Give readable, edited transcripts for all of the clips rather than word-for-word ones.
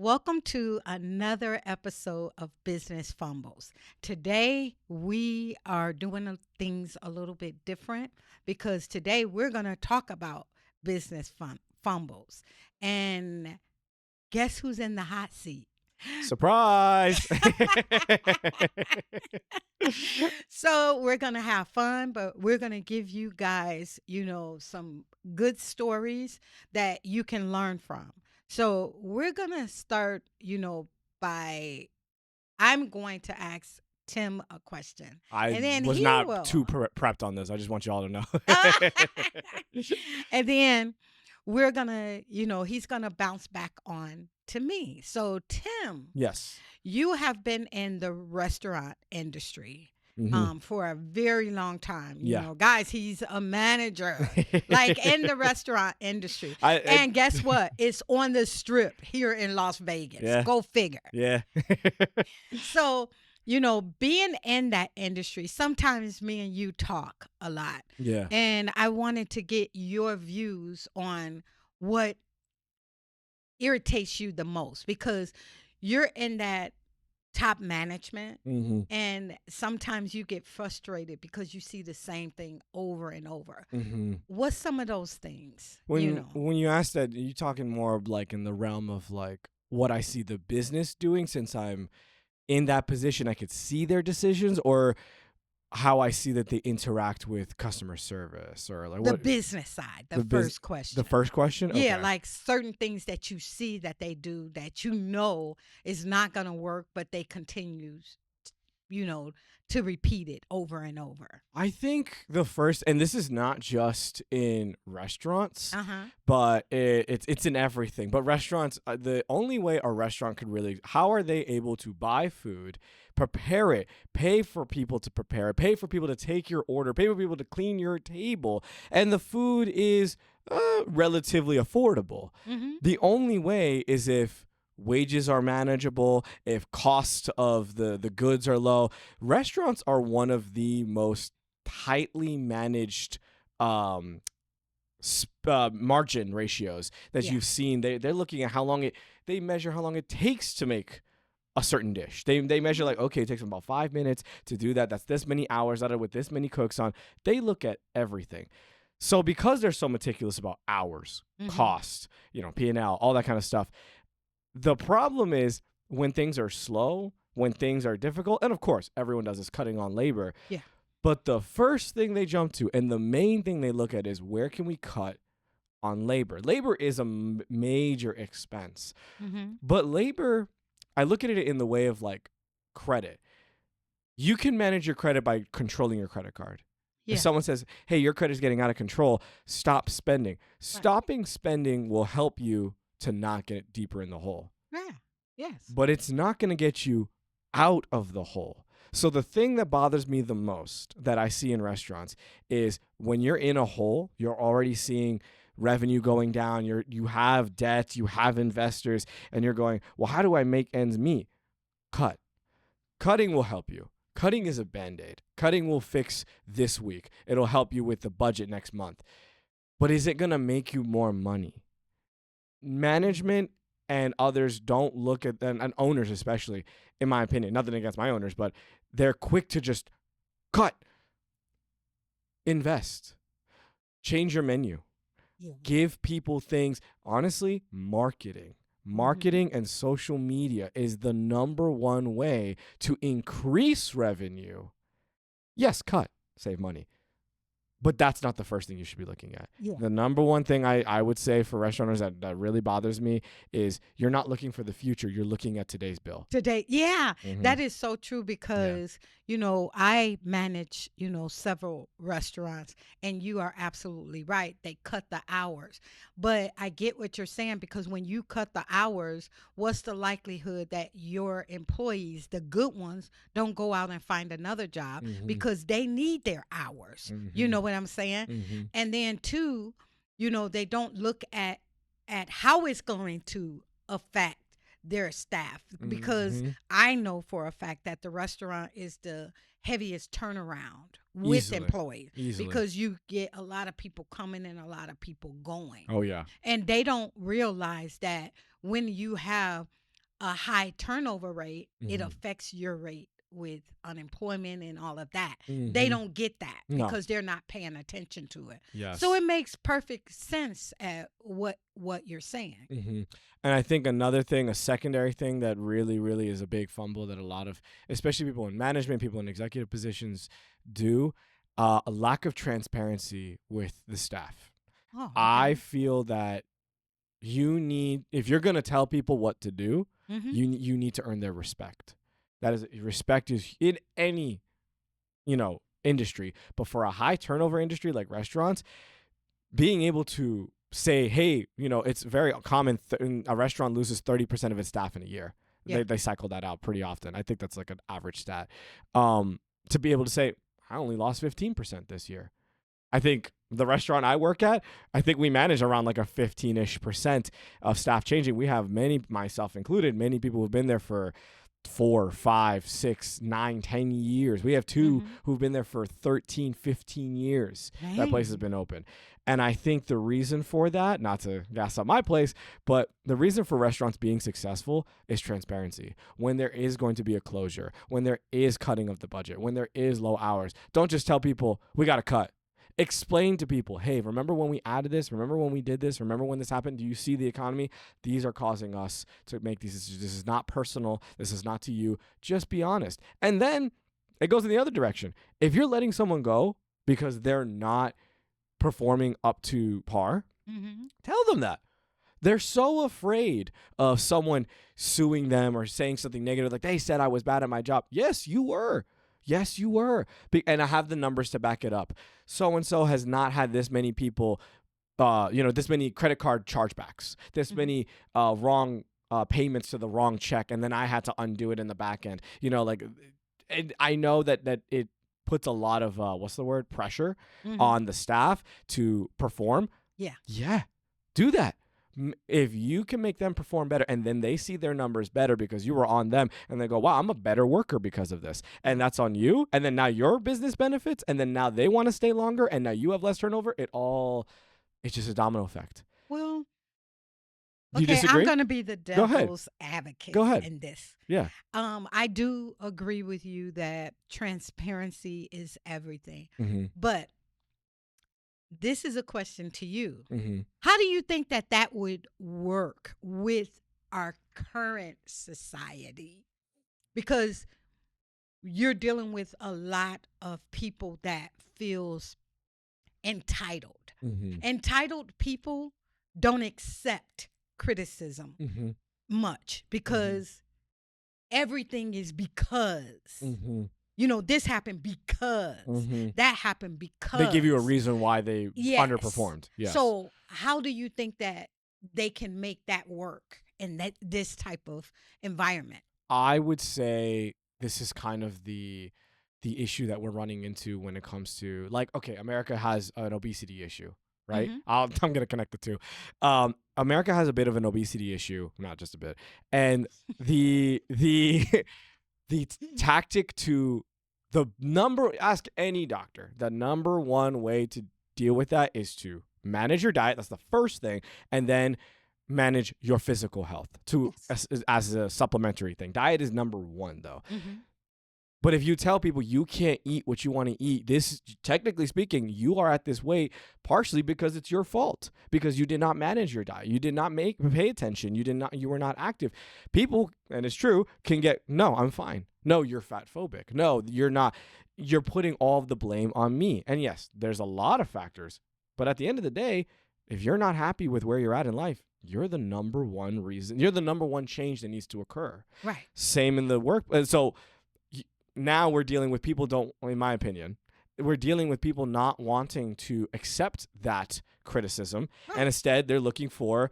Welcome to another episode of Business Fumbles. Today, we are doing things a little bit different because today we're going to talk about fumbles. And guess who's in the hot seat? Surprise! So, we're going to have fun, but we're going to give you guys, some good stories that you can learn from. So, we're going to start, by I'm going to ask Tim a question, I and then was he not will. too prepped on this. I just want you all to know. And then we're going to, he's going to bounce back on to me. So, Tim, Yes. you have been in the restaurant industry hmm for a very long time. Yeah. Guys, he's a manager, like in the restaurant industry. I And guess what? It's on the strip here in Las Vegas. Yeah. Go figure. Yeah. So, being in that industry, sometimes me and you talk a lot. Yeah. And I wanted to get your views on what irritates you the most because you're in that top management hmm and sometimes you get frustrated because you see the same thing over and over. hmm What's some of those things? When you ask that, you talking more of like in the realm of like what I see the business doing since I'm in that position. I could see their decisions, or how I see that they interact with customer service, or like The what business side, the the bus- first question. the first question. Yeah, Okay. like certain things that you see that they do that is not going to work, but they continue, you know, to repeat it over and over. I think the first, and this is not just in restaurants, Uh-huh. but it's in everything. But restaurants, the only way a restaurant could really, how are they able to buy food, prepare it, pay for people to prepare it, pay for people to take your order, pay for people to clean your table, and the food is relatively affordable. Mhm. The only way is if wages are manageable, if cost of the goods are low. Restaurants are one of the most tightly managed margin ratios that Yeah. you've seen. They're looking at they measure how long it takes to make a certain dish. They measure like, okay, it takes them about 5 minutes to do that. That's this many hours out of with this many cooks on. They look at everything. So because they're so meticulous about hours, Mhm. cost, P&L, all that kind of stuff, the problem is when things are slow, when things are difficult, and of course, everyone does this, cutting on labor. Yeah. But the first thing they jump to and the main thing they look at is where can we cut on labor? Labor is a major expense. Mhm. But labor, I look at it in the way of like credit. You can manage your credit by controlling your credit card. Yeah. If someone says, hey, your credit is getting out of control, stop spending. Stopping spending will help you to not get deeper in the hole. Yeah. Yes. But it's not going to get you out of the hole. So the thing that bothers me the most that I see in restaurants is when you're in a hole, you're already seeing revenue going down, you have debt, you have investors, and you're going, well, how do I make ends meet? Cut. Cutting will help you. Cutting is a Band-Aid. Cutting will fix this week. It'll help you with the budget next month. But is it going to make you more money? Management and others don't look at them, and owners especially, in my opinion, nothing against my owners, but they're quick to just cut, invest, change your menu, Yeah. give people things. Honestly, marketing and social media is the number one way to increase revenue. Yes, cut, save money. But that's not the first thing you should be looking at. Yeah. The number one thing I would say for restaurants that really bothers me is you're not looking for the future. You're looking at today's bill. Today, yeah, Mhm. that is so true because, I manage, several restaurants and you are absolutely right. They cut the hours. But I get what you're saying because when you cut the hours, what's the likelihood that your employees, the good ones, don't go out and find another job Mhm. because they need their hours. You Mhm. know what I'm saying? Mhm. And then two, they don't look at how it's going to affect their staff because Mhm. I know for a fact that the restaurant is the heaviest turnaround with Easily. employees Easily. because you get a lot of people coming and a lot of people going. Oh yeah. And they don't realize that when you have a high turnover rate, it Mm-hmm. affects your rate with unemployment and all of that. They Mm-hmm. don't get that No. because they're not paying attention to it. So Yes. it makes perfect sense at what you're saying. Mm-hmm. And I think another thing, a secondary thing that really, really is a big fumble that a lot of, especially people in management, people in executive positions, do, a lack of transparency with the staff. Oh, I okay. feel that you need, if you're going to tell people what to do, Mhm. you need to earn their respect. That is, respect is in any, industry, but for a high turnover industry like restaurants, being able to say, hey, it's very common a restaurant loses 30% of its staff in a year. Yeah. They cycle that out pretty often. I think that's like an average stat. To be able to say, I only lost 15% this year. I think the restaurant I work at, I think we manage around like a 15-ish% of staff changing. We have many, myself included, many people who've been there for 4, 5, 6, 9, 10 years. We have two Mhm. who've been there for 13, 15 years. That place has Dang. been open. And I think the reason for that, not to gas up my place, but the reason for restaurants being successful is transparency. When there is going to be a closure, when there is cutting of the budget, when there is low hours, don't just tell people, we got to cut. Explain to people, hey, remember when we added this? Remember when we did this? Remember when this happened? Do you see the economy? These are causing us to make these decisions. This is not personal. This is not to you. Just be honest. And then it goes in the other direction. If you're letting someone go because they're not performing up to par, Mhm. tell them that. They're so afraid of someone suing them or saying something negative, like they said I was bad at my job. Yes, you were. Yes, you were. And I have the numbers to back it up. So and so has not had this many people, this many credit card chargebacks, this Mhm. many wrong payments to the wrong check, and then I had to undo it in the back end. And I know that it puts a lot of what's the word, pressure Mhm. on the staff to perform. Yeah. Yeah, do that. If you can make them perform better and then they see their numbers better because you were on them and they go, wow, I'm a better worker because of this. And Yeah. that's on you. And then now your business benefits and then now they want to stay longer and now you have less turnover. It's just a domino effect. Well, Do you okay, I'm disagree? going to be the Go ahead. devil's advocate Go ahead. in this. Yeah. I do agree with you that transparency is everything. Mm-hmm. But this is a question to you. Mm-hmm. How do you think that would work with our current society? Because you're dealing with a lot of people that feels entitled. Mm-hmm. Entitled people don't accept criticism Mm-hmm. much because everything is because. Mm-hmm. This happened because Mm-hmm. that happened They give you a because. reason why they Yes. underperformed. Yes. So how do you think that they can make that work in this type of environment? I would say this is kind of the issue that we're running into when it comes to, like, okay, America has an obesity issue, right? Mhm. I'm gonna connect the two. America has a bit of an obesity issue, not just a bit, and the the tactic to ask any doctor, the number one way to deal with that is to manage your diet. That's the first thing, and then manage your physical health Yes. as a supplementary thing. Diet is number one, though. Mhm. But if you tell people you can't eat what you want to eat, this, technically speaking, you are at this weight partially because it's your fault, because you did not manage your diet. You did not pay attention. You were not active. People, and it's true, can get, no, I'm fine. No, you're fat phobic. No, you're not. You're putting all of the blame on me. And yes, there's a lot of factors. But at the end of the day, if you're not happy with where you're at in life, you're the number one reason. You're the number one change that needs to occur. Right. Same in the work. So now we're dealing with people in my opinion, we're dealing with people not wanting to accept that criticism. Right. And instead they're looking for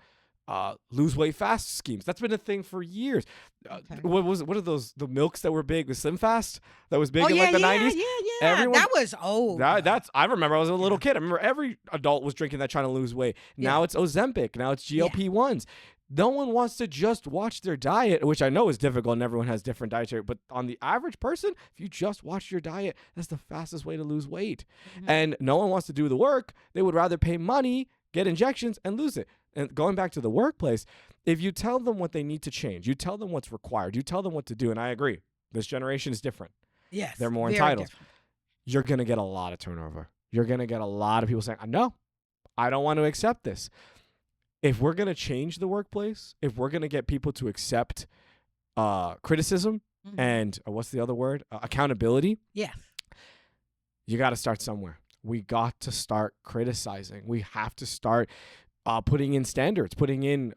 lose weight fast schemes. That's been a thing for years. Okay. What are those, the milks that were big, the Slim Fast that was big Oh in yeah, like the yeah, 90s? yeah. Everyone, That was old. I remember I was a little Yeah. kid. I remember every adult was drinking that trying to lose weight. Now Yeah. it's Ozempic. Now it's Yeah. GLP-1s. No one wants to just watch their diet, which I know is difficult and everyone has different dietary, but on the average person, if you just watch your diet, that's the fastest way to lose weight. Mhm. And no one wants to do the work. They would rather pay money, get injections, and lose it. And going back to the workplace, if you tell them what they need to change, you tell them what's required, you tell them what to do, and I agree, this generation is different. Yes, They're more very entitled. different. You're going to get a lot of turnover. You're going to get a lot of people saying, no, I don't want to accept this. If we're going to change the workplace, if we're going to get people to accept criticism and what's the other word? Accountability. Yes. You got to start somewhere. We got to start criticizing. We have to start putting in standards, putting in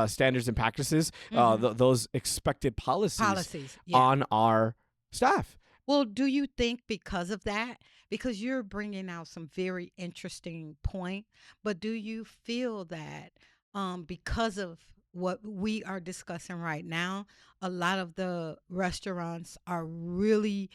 standards and practices, those expected policies yeah. on our staff. Well, do you think because of that, because you're bringing out some very interesting point, but do you feel that because of what we are discussing right now, a lot of the restaurants are really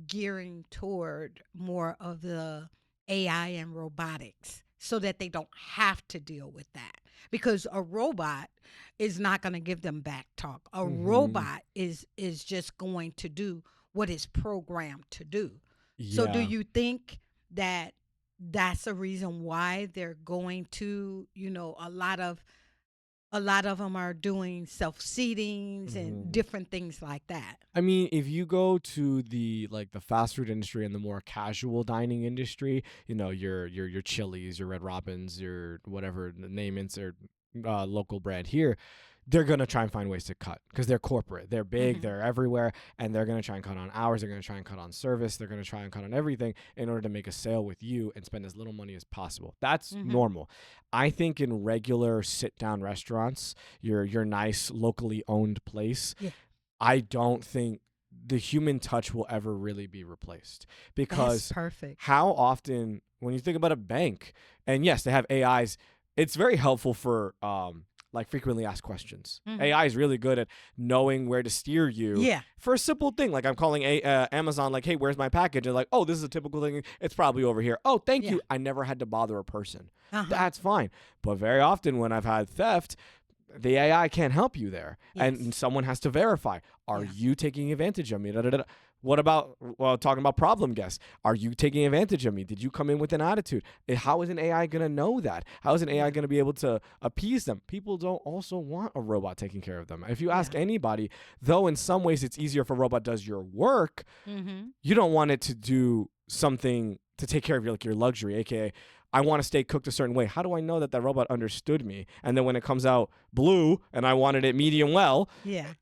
gearing toward more of the AI and robotics so that they don't have to deal with that? Because a robot is not going to give them back talk. A robot is just going to do what is programmed to do. So do Yeah. you think that that's a reason why they're going to, a lot of them are doing self-seatings and different things like that? I mean, if you go to the fast food industry and the more casual dining industry, your Chili's, your Red Robins, your whatever the name is, or local brand here, they're gonna try and find ways to cut because they're corporate, they're big, they're everywhere, and they're gonna try and cut on hours. They're gonna try and cut on service. They're gonna try and cut on everything in order to make a sale with you and spend as little money as possible. That's normal. I think in regular sit-down restaurants, your nice locally owned place, I don't think the human touch will ever really be replaced because That's perfect. how often when you think about a bank, and yes, they have AIs, it's very helpful for frequently asked questions. AI is really good at knowing where to steer you for a simple thing. Like I'm calling Amazon, like, hey, where's my package? And like, oh, this is a typical thing. It's probably over here. Oh, thank you. I never had to bother a person. That's fine. But very often when I've had theft, the AI can't help you there. And someone has to verify. Are you taking advantage of me? What about talking about problem guests? Are you taking advantage of me? Did you come in with an attitude? How is an AI going to know that? How is an AI going to be able to appease them? People don't also want a robot taking care of them. If you ask anybody, though in some ways it's easier if a robot does your work, you don't want it to do something to take care of your luxury, aka I want a steak cooked a certain way. How do I know that robot understood me? And then when it comes out blue and I wanted it medium well,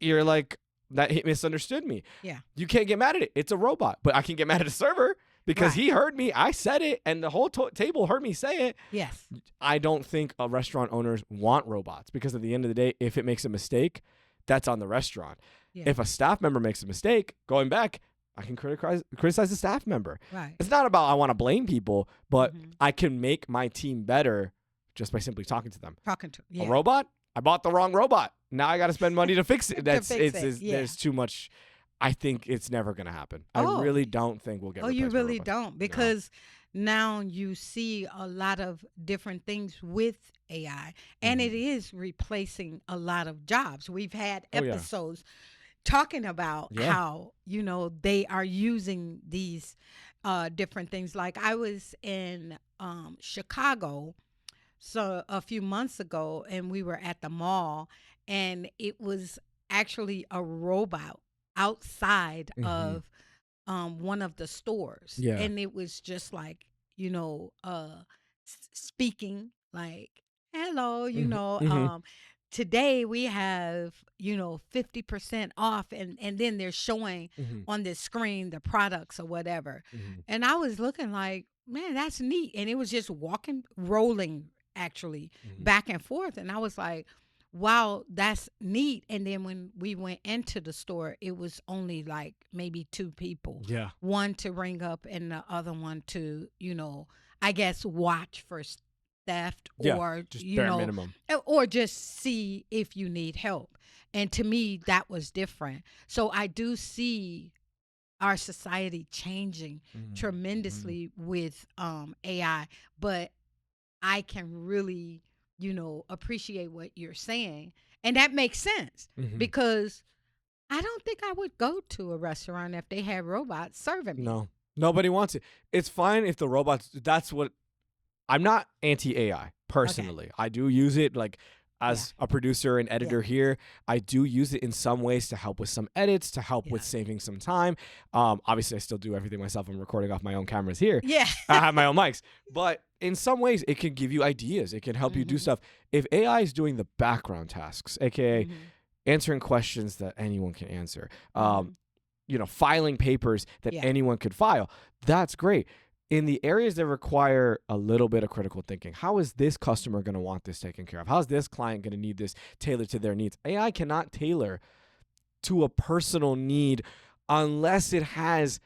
you're like, that he misunderstood me. Yeah. You can't get mad at it. It's a robot. But I can get mad at a server because he heard me. I said it, and the whole table heard me say it. Yes. I don't think restaurant owners want robots because at the end of the day, if it makes a mistake, that's on the restaurant. Yeah. If a staff member makes a mistake, going back, I can criticize the staff member. Right. It's not about I want to blame people, but I can make my team better just by simply talking to them. A robot? I bought the wrong robot. Now I got to spend money to fix it. There's too much. I think it's never going to happen. I really don't think we'll get replaced. You really don't, because now you see a lot of different things with AI, and it is replacing a lot of jobs. We've had episodes talking about how, they are using these different things. Like I was in Chicago a few months ago, and we were at the mall, and it was actually a robot outside of one of the stores. Yeah. And it was just like, speaking like, hello, today we have, 50% off, and then they're showing on this screen the products or whatever. And I was looking like, man, that's neat. And it was just rolling actually back and forth. And I was like, wow, that's neat. And then when we went into the store, it was only like maybe two people. Yeah. One to ring up and the other one to, I guess watch for theft or, just bare minimum. Or just see if you need help. And to me, that was different. So I do see our society changing tremendously with AI, but I can really, appreciate what you're saying. And that makes sense because I don't think I would go to a restaurant if they had robots serving me. No, nobody wants it. It's fine if the robots, that's what I'm not anti-AI personally. I do use it like Yeah. as a producer and editor here. I do use it in some ways to help with some edits, to help with Yeah. saving some time. Obviously, I still do everything myself. I'm recording off my own cameras here. Yeah. I have my own mics. But in some ways, it can give you ideas. It can help you do Mhm. stuff. If AI is doing the background tasks, aka Mhm. answering questions that anyone can answer, Mhm. filing papers that Yeah. anyone could file, that's great. In the areas that require a little bit of critical thinking, how is this customer going to want this taken care of? How's this client going to need this tailored to their needs? AI cannot tailor to a personal need unless it has,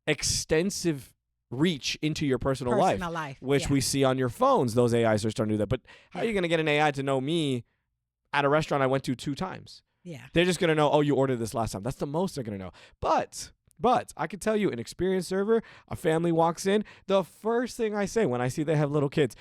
extensive reach into your personal life, Personal life. which Yeah. we see on your phones. Those AIs are starting to do that. But how are Yeah. you going to get an AI to know me at a restaurant I went to 2 times? Yeah. They're just going to know, oh, you ordered this last time. That's the most they're going to know. But I can tell you, an experienced server, a family walks in, the first thing I say when I see they have little kids,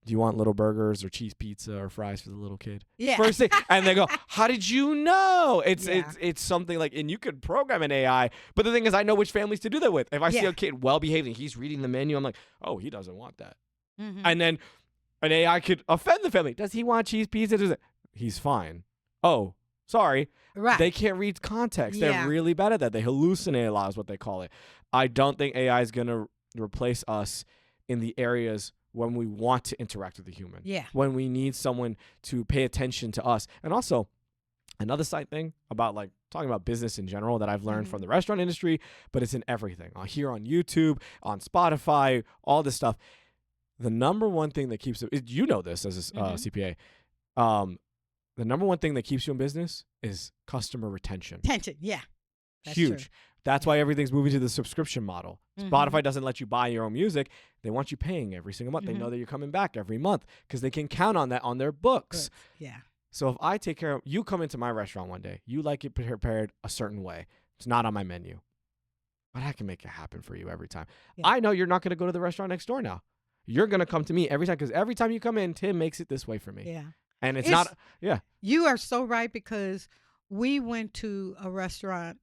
do you want little burgers or cheese pizza or fries for the little kid? Yeah. First thing, and they go, how did you know? Yeah. It's something like, and you could program an AI, but the thing is, I know which families to do that with. If I see Yeah. a kid well behaved and he's reading the menu, I'm like, oh, he doesn't want that. Mhm. And then an AI could offend the family. Does he want cheese pizza? He's fine. Oh, sorry. Right. They can't read context. They're Yeah. really bad at that. They hallucinate a lot is what they call it. I don't think AI is going to replace us in the areas when we want to interact with a human. Yeah. When we need someone to pay attention to us. And also, another side thing about like talking about business in general that I've learned from the restaurant industry, but it's in everything. Here on YouTube, on Spotify, all this stuff. The number one thing that keeps it, you know this as a CPA, the number one thing that keeps you in business is customer retention. Tension. Yeah. That's Huge. true. That's why everything's moving to the subscription model. Mhm. Spotify doesn't let you buy your own music. They want you paying every single month. They know that you're coming back every month because they can count on that on their books. Good. Yeah. So if I take care of you, come into my restaurant one day, you like it prepared a certain way. It's not on my menu, but I can make it happen for you every time. Yeah. I know you're not going to go to the restaurant next door now. You're going to come to me every time because every time you come in, Tim makes it this way for me. Yeah. And it's not, yeah. You are so right because we went to a restaurant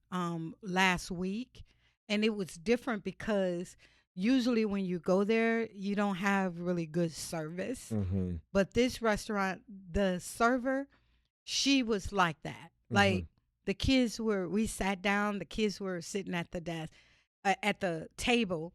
last week and it was different because usually when you go there, you don't have really good service. Mm-hmm. But this restaurant, the server, she was like that. Like the kids we sat down, the kids were sitting at the desk, at the table.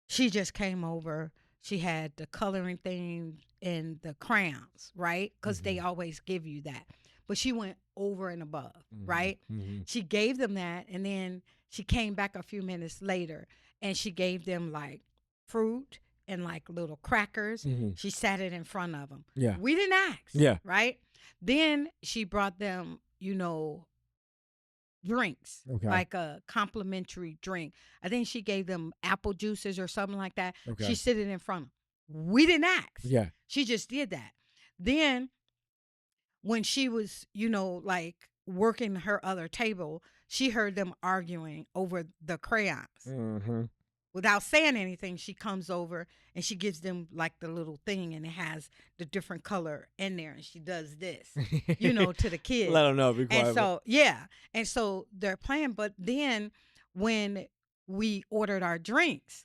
She just came over. She had the coloring thing and the crayons, right? Because they always give you that. But she went over and above, right? Mm-hmm. She gave them that, and then she came back a few minutes later, and she gave them like fruit and like little crackers. Mm-hmm. She sat it in front of them. Yeah. We didn't ask. Yeah. Right? Then she brought them, drinks, Okay. like a complimentary drink. I think she gave them apple juices or something like that. Okay. She sit it in front of them. We didn't ask. Yeah. She just did that. Then when she was, like working her other table, she heard them arguing over the crayons. Mm-hmm. Without saying anything, she comes over and she gives them like the little thing and it has the different color in there and she does this, to the kids. Let them know. Be quiet. And so, yeah. And so they're playing. But then when we ordered our drinks,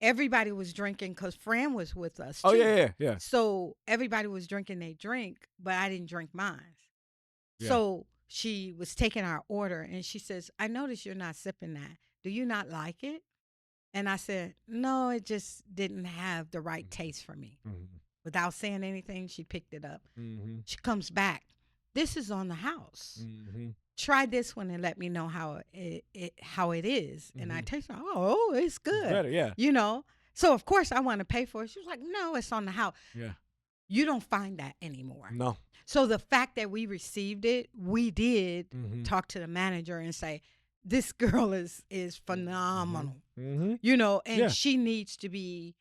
everybody was drinking because Fran was with us too. Oh, yeah. So everybody was drinking their drink, but I didn't drink mine. Yeah. So she was taking our order and she says, I noticed you're not sipping that. Do you not like it? And I said, no, it just didn't have the right taste for me. Mm-hmm. Without saying anything, she picked it up. Mm-hmm. She comes back. This is on the house. Mm-hmm. Try this one and let me know how it is. And I Mhm. taste it. Oh, it's good. It's better, yeah. So of course I want to pay for it. She was like, no, it's on the house. Yeah. You don't find that anymore. No. So the fact that we received it, we did Mm-hmm. talk to the manager and say, this girl is phenomenal. Mm-hmm. And Yeah. she needs to be,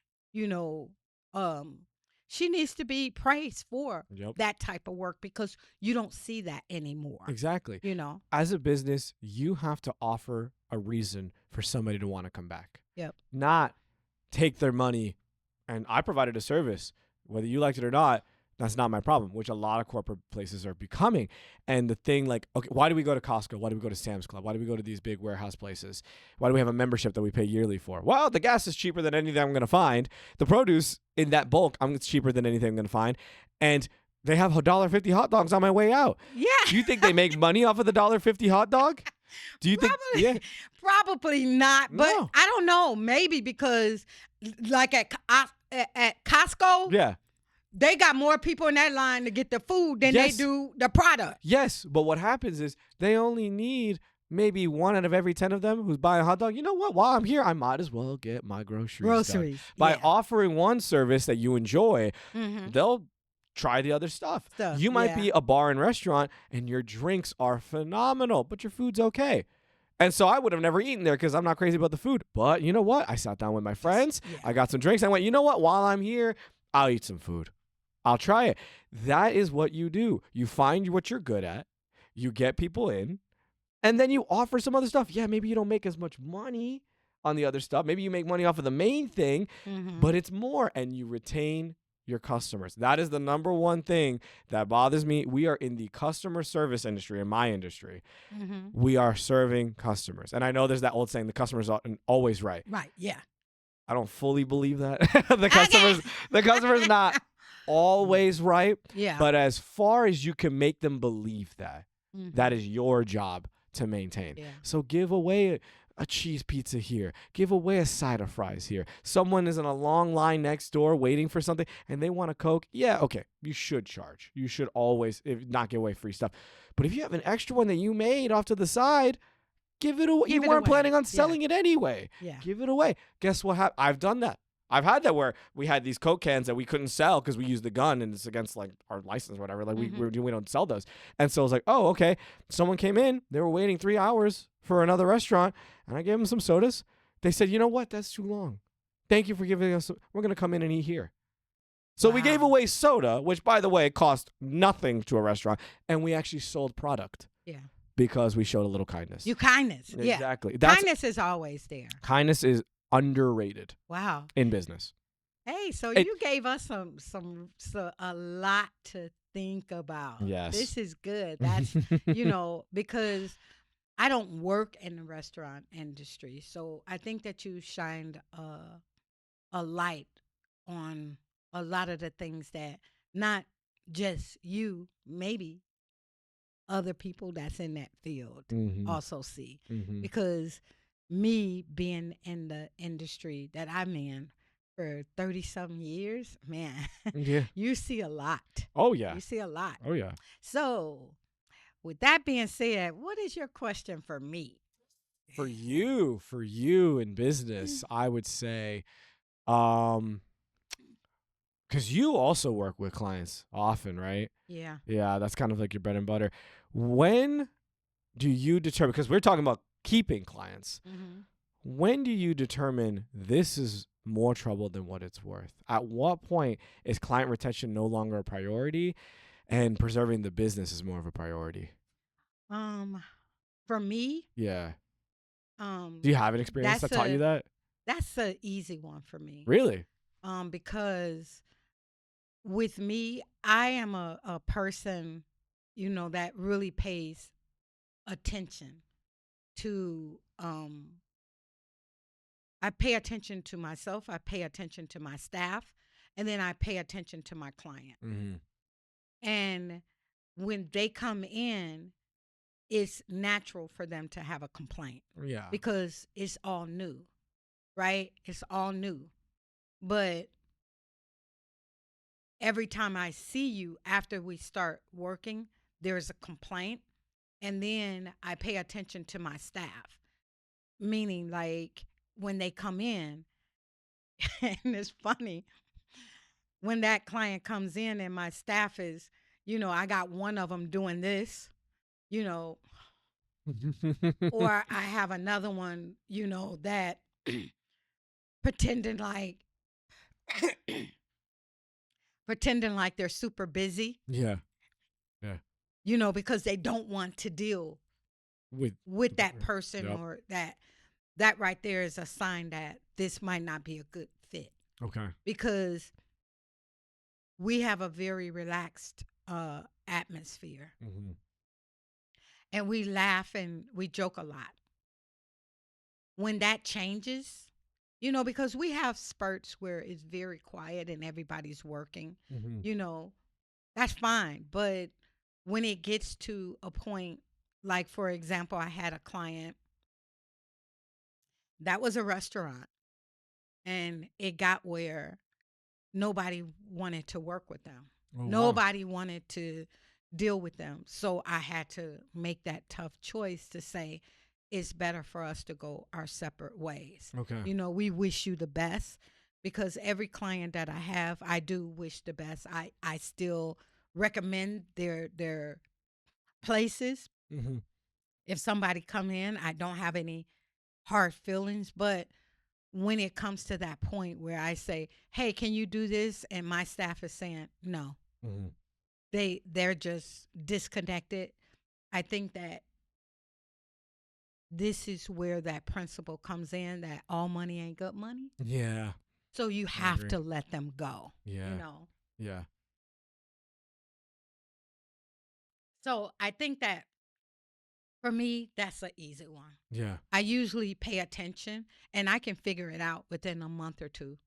she needs to be praised for Yep. that type of work because you don't see that anymore. Exactly. You know? As a business, you have to offer a reason for somebody to want to come back. Yep. Not take their money and I provided a service, whether you liked it or not. That's not my problem, which a lot of corporate places are becoming. And the thing, like, okay, why do we go to Costco? Why do we go to Sam's Club? Why do we go to these big warehouse places? Why do we have a membership that we pay yearly for? Well, the gas is cheaper than anything I'm going to find. The produce in that bulk, it's cheaper than anything I'm going to find. And they have $1.50 hot dogs on my way out. Yeah. Do you think they make money off of the $1.50 hot dog? Do you think? Probably, Yeah. probably not. But No. I don't know. Maybe because, like at Costco, Yeah. they got more people in that line to get the food than Yes. they do the product. Yes, but what happens is they only need maybe 1 out of every 10 of them who's buying a hot dog. You know what? While I'm here, I might as well get my groceries done. By yeah. offering one service that you enjoy, Mhm. they'll try the other stuff. Stuff, You might yeah. be a bar and restaurant and your drinks are phenomenal, but your food's okay. And so I would have never eaten there because I'm not crazy about the food. But you know what? I sat down with my friends. Yeah. I got some drinks. I went, you know what? While I'm here, I'll eat some food. I'll try it. That is what you do. You find what you're good at. You get people in. And then you offer some other stuff. Yeah, maybe you don't make as much money on the other stuff. Maybe you make money off of the main thing, Mhm. but it's more. And you retain your customers. That is the number one thing that bothers me. We are in the customer service industry, in my industry. Mhm. We are serving customers. And I know there's that old saying, the customer's always right. Right. Yeah. I don't fully believe that. the customer's not always right. Yeah. But as far as you can make them believe that, Mhm. that is your job to maintain. Yeah. So give away a cheese pizza here. Give away a side of fries here. Someone is in a long line next door waiting for something and they want a Coke. Yeah, okay. You should charge. You should always not give away free stuff. But if you have an extra one that you made off to the side, give it away. You Give it weren't away. planning on Yeah. selling it anyway. Yeah. Give it away. Guess what happened? I've done that. I've had that where we had these Coke cans that we couldn't sell because we used the gun and it's against like our license or whatever. Like we don't sell those. And so I was like, oh, okay. Someone came in. They were waiting 3 hours for another restaurant and I gave them some sodas. They said, you know what? That's too long. Thank you for giving us. We're going to come in and eat here. So we gave Wow. away soda, which by the way, cost nothing to a restaurant. And we actually sold product Yeah. because we showed a little kindness. Kindness. Yeah. Exactly. Kindness is always there. Kindness is underrated Wow. in business. Hey, so It- you gave us a lot to think about. Yes. This is good. That's because I don't work in the restaurant industry, so I think that you shined a light on a lot of the things that not just you, maybe other people that's in that field Mhm. also see. Mhm. Because me being in the industry that I'm in for 30 some years, man, Yeah. you see a lot. Oh yeah. You see a lot. Oh yeah. So, with that being said, what is your question for me? For you in business, I would say, because you also work with clients often, right? Yeah. Yeah, that's kind of like your bread and butter. When do you determine? Because we're talking about keeping clients. Mm-hmm. When do you determine this is more trouble than what it's worth? At what point is client retention no longer a priority and preserving the business is more of a priority? For me, Yeah. um, Do you have an experience that that's taught you that? that's an easy one for me. Really? Because with me, I am a person, that really pays attention to I pay attention to myself, I pay attention to my staff, and then I pay attention to my client. Mm-hmm. And when they come in, it's natural for them to have a complaint Yeah. because it's all new, right? It's all new. But every time I see you after we start working, there's a complaint. And then I pay attention to my staff, meaning like when they come in, and it's funny when that client comes in and my staff is, I got one of them doing this, or I have another one, that pretending like pretending like they're super busy, Yeah. because they don't want to deal With with that person, Yep. or that right there is a sign that this might not be a good fit, Okay. because we have a very relaxed atmosphere, Mm-hmm. and we laugh and we joke a lot. When that changes, because we have spurts where it's very quiet and everybody's working, Mm-hmm. you know, that's fine. But when it gets to a point, like for example, I had a client that was a restaurant, and it got where nobody wanted to work with them. Oh wow. Nobody wanted to deal with them. So I had to make that tough choice to say it's better for us to go our separate ways. Okay. We wish you the best, because every client that I have, I do wish the best. I still recommend their places. Mm-hmm. If somebody come in, I don't have any hard feelings, but when it comes to that point where I say, "Hey, can you do this?" and my staff is saying, "No." Mm-hmm. They're just disconnected. I think that this is where that principle comes in, that all money ain't good money. Yeah, So you I have agree. to let them go, you Yeah, know. yeah, So I think that for me, that's an easy one. yeah, I usually pay attention, and I can figure it out within a month or two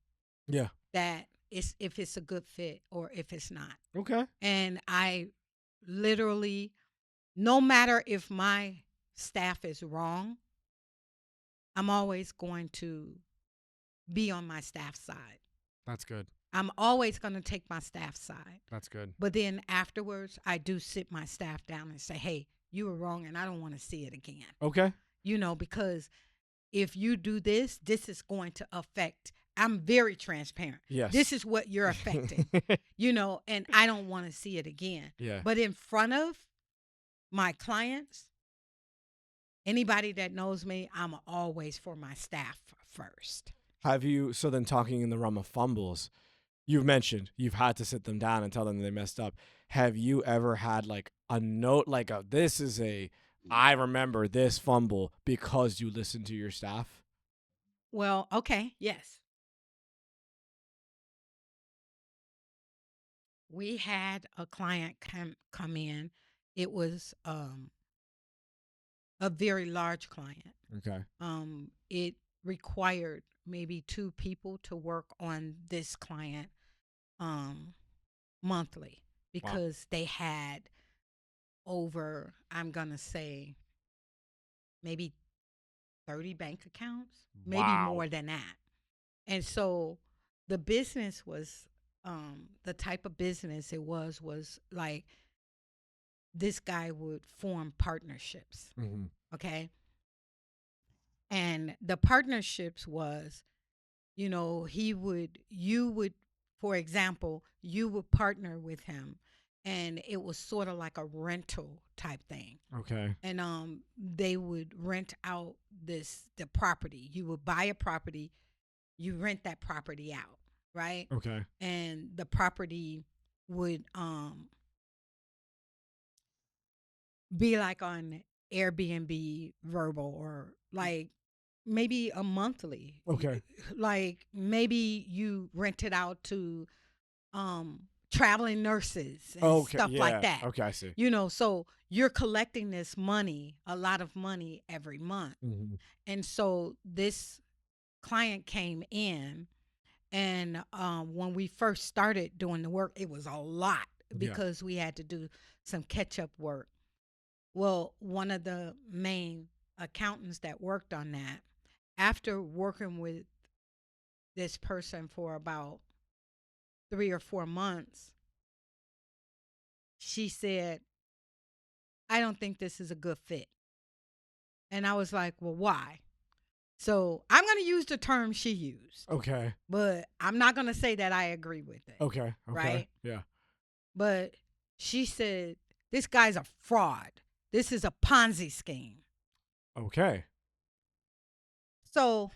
yeah. that it's if it's a good fit or if it's not. Okay. And I literally, no matter if my staff is wrong, I'm always going to be on my staff side. That's good. I'm always going to take my staff side. That's good. But then afterwards, I do sit my staff down and say, "Hey, you were wrong, and I don't want to see it again." Okay. Because if you do this, this is going to affect. I'm very transparent. This Yes. is what you're affecting, and I don't want to see it again. Yeah. But in front of my clients, anybody that knows me, I'm always for my staff first. Have you, so then talking in the realm of fumbles, you've mentioned you've had to sit them down and tell them they messed up. Have you ever had like a note, like this is I remember this fumble because you listened to your staff? Well, okay, yes. We had a client come in. It was a very large client. Okay. It required maybe two people to work on this client um, monthly, Wow. because they had over, I'm going to say, maybe 30 bank accounts, maybe Wow. more than that. And so the business was, the type of business it was like this guy would form partnerships. Mm-hmm. Okay. And the partnerships was, you would, for example, you would partner with him, and it was sort of like a rental type thing. Okay. And they would rent out the property. You would buy a property, you rent that property out, right? Okay. And the property would be like on Airbnb verbal, or like maybe a monthly. Okay. Like maybe you rent it out to traveling nurses and Okay. stuff like Yeah. that. Okay. I see. So you're collecting this money, a lot of money every month. Mm-hmm. And so this client came in, and when we first started doing the work, it was a lot Yeah. because we had to do some catch up work. Well, one of the main accountants that worked on that, after working with this person for about 3 or 4 months, she said, "I don't think this is a good fit." And I was like, "Well, why?" So I'm going to use the term she used, Okay. but I'm not going to say that I agree with it. Okay. Okay. Right. Yeah. But she said, "This guy's a fraud. This is a Ponzi scheme." Okay. So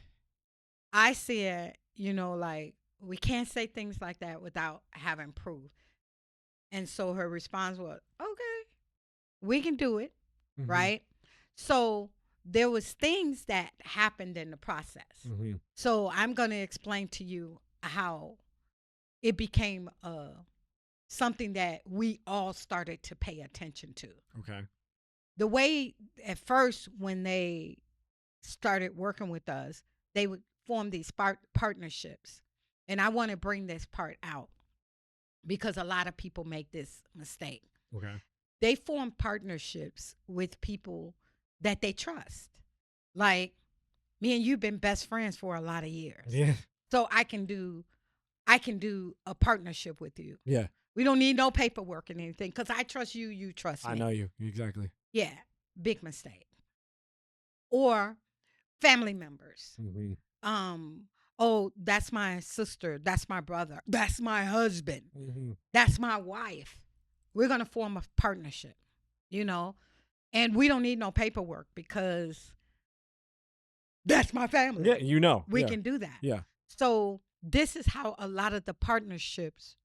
I said, like, we can't say things like that without having proof. And so her response was, "Okay, we can do it." Mm-hmm. Right. So there was things that happened in the process. Mm-hmm. So I'm going to explain to you how it became a something that we all started to pay attention to. Okay. The way at first when they started working with us, they would form these partnerships. And I want to bring this part out because a lot of people make this mistake. Okay. They form partnerships with people that they trust. Like me and you've been best friends for a lot of years. Yeah. So I can do a partnership with you. Yeah. We don't need no paperwork and anything because I trust you, you trust I me. know you. Exactly. Yeah, big mistake. Or family members. Mm-hmm. Oh, that's my sister, that's my brother, that's my husband, Mm-hmm. that's my wife. We're gonna form a partnership, you know, and we don't need no paperwork because that's my Yeah. family. You know. We Yeah. can do that. Yeah. So this is how a lot of the partnerships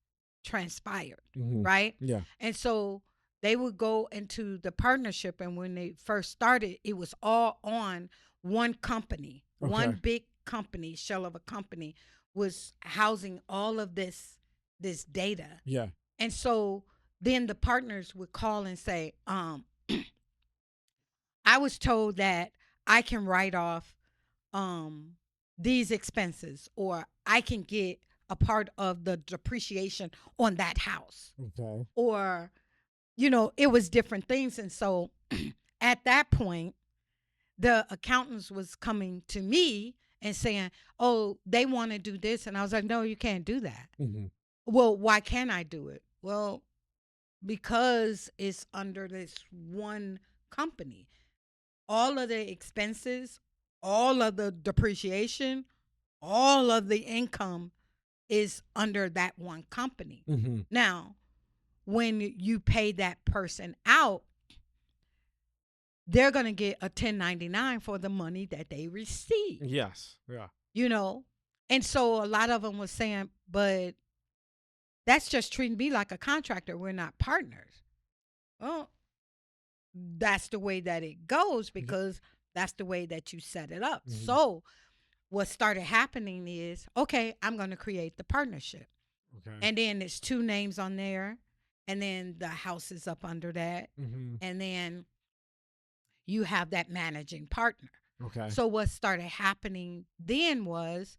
transpired, Mm-hmm. right? Yeah. And so they would go into the partnership, and when they first started, it was all on one company, Okay. one big company, shell of a company, was housing all of this data. Yeah. And so then the partners would call and say, I was told that I can write off um these expenses, or I can get a part of the depreciation on that house, Okay. or it was different things. And so at that point the accountants was coming to me and saying, oh, they want to do this, and I was like, no, you can't do that. Mm-hmm. Well, why can't I do it? Well, because it's under this one company. All of the expenses, all of the depreciation, all of the income is under that one company. Mm-hmm. Now, when you pay that person out, they're going to get a 1099 for the money that they receive, Yes. Yeah. you know? And so a lot of them was saying, but that's just treating me like a contractor. We're not partners. Well, that's the way that it goes because that's the way that you set it up. Mm-hmm. So what started happening is, okay, I'm going to create the partnership. Okay. And then there's two names on there. And then the house is up under that. Mm-hmm. And then you have that managing partner. Okay. So what started happening then was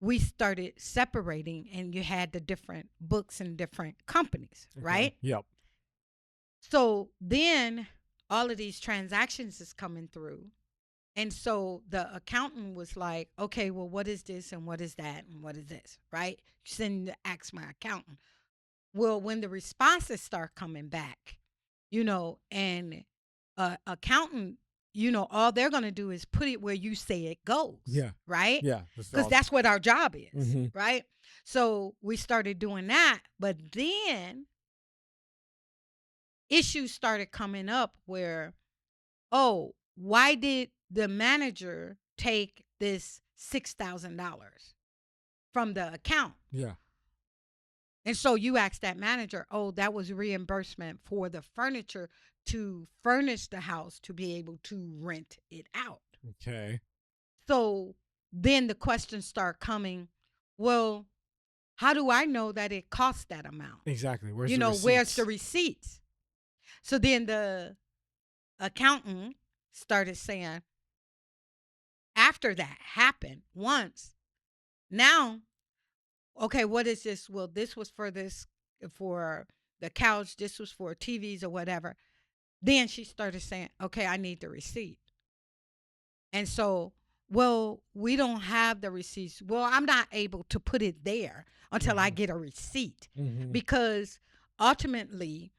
we started separating, and you had the different books and different companies, Okay. right? Yep. So then all of these transactions is coming through. And so the accountant was like, okay, well, what is this and what is that and what is this, right? Send to ask my accountant. Well, when the responses start coming back, and accountant, all they're going to do is put it where you say it goes. Yeah. Right? Yeah. Because that's what our job is. Mhm. Right? So we started doing that. But then issues started coming up where, oh, why did the manager take this $6,000 from the account? Yeah. And so you ask that manager, oh, that was reimbursement for the furniture to furnish the house to be able to rent it out. Okay. So then the questions start coming, well, how do I know that it cost that amount? Exactly. Where's Where's the receipts? So then the accountant started saying, after that happened once, now, okay, what is this? Well, this was for the couch, this was for TVs or whatever. Then she started saying, okay, I need the receipt. And so, well, we don't have the receipts. Well, I'm not able to put it there until I get a receipt Mm-hmm. because ultimately,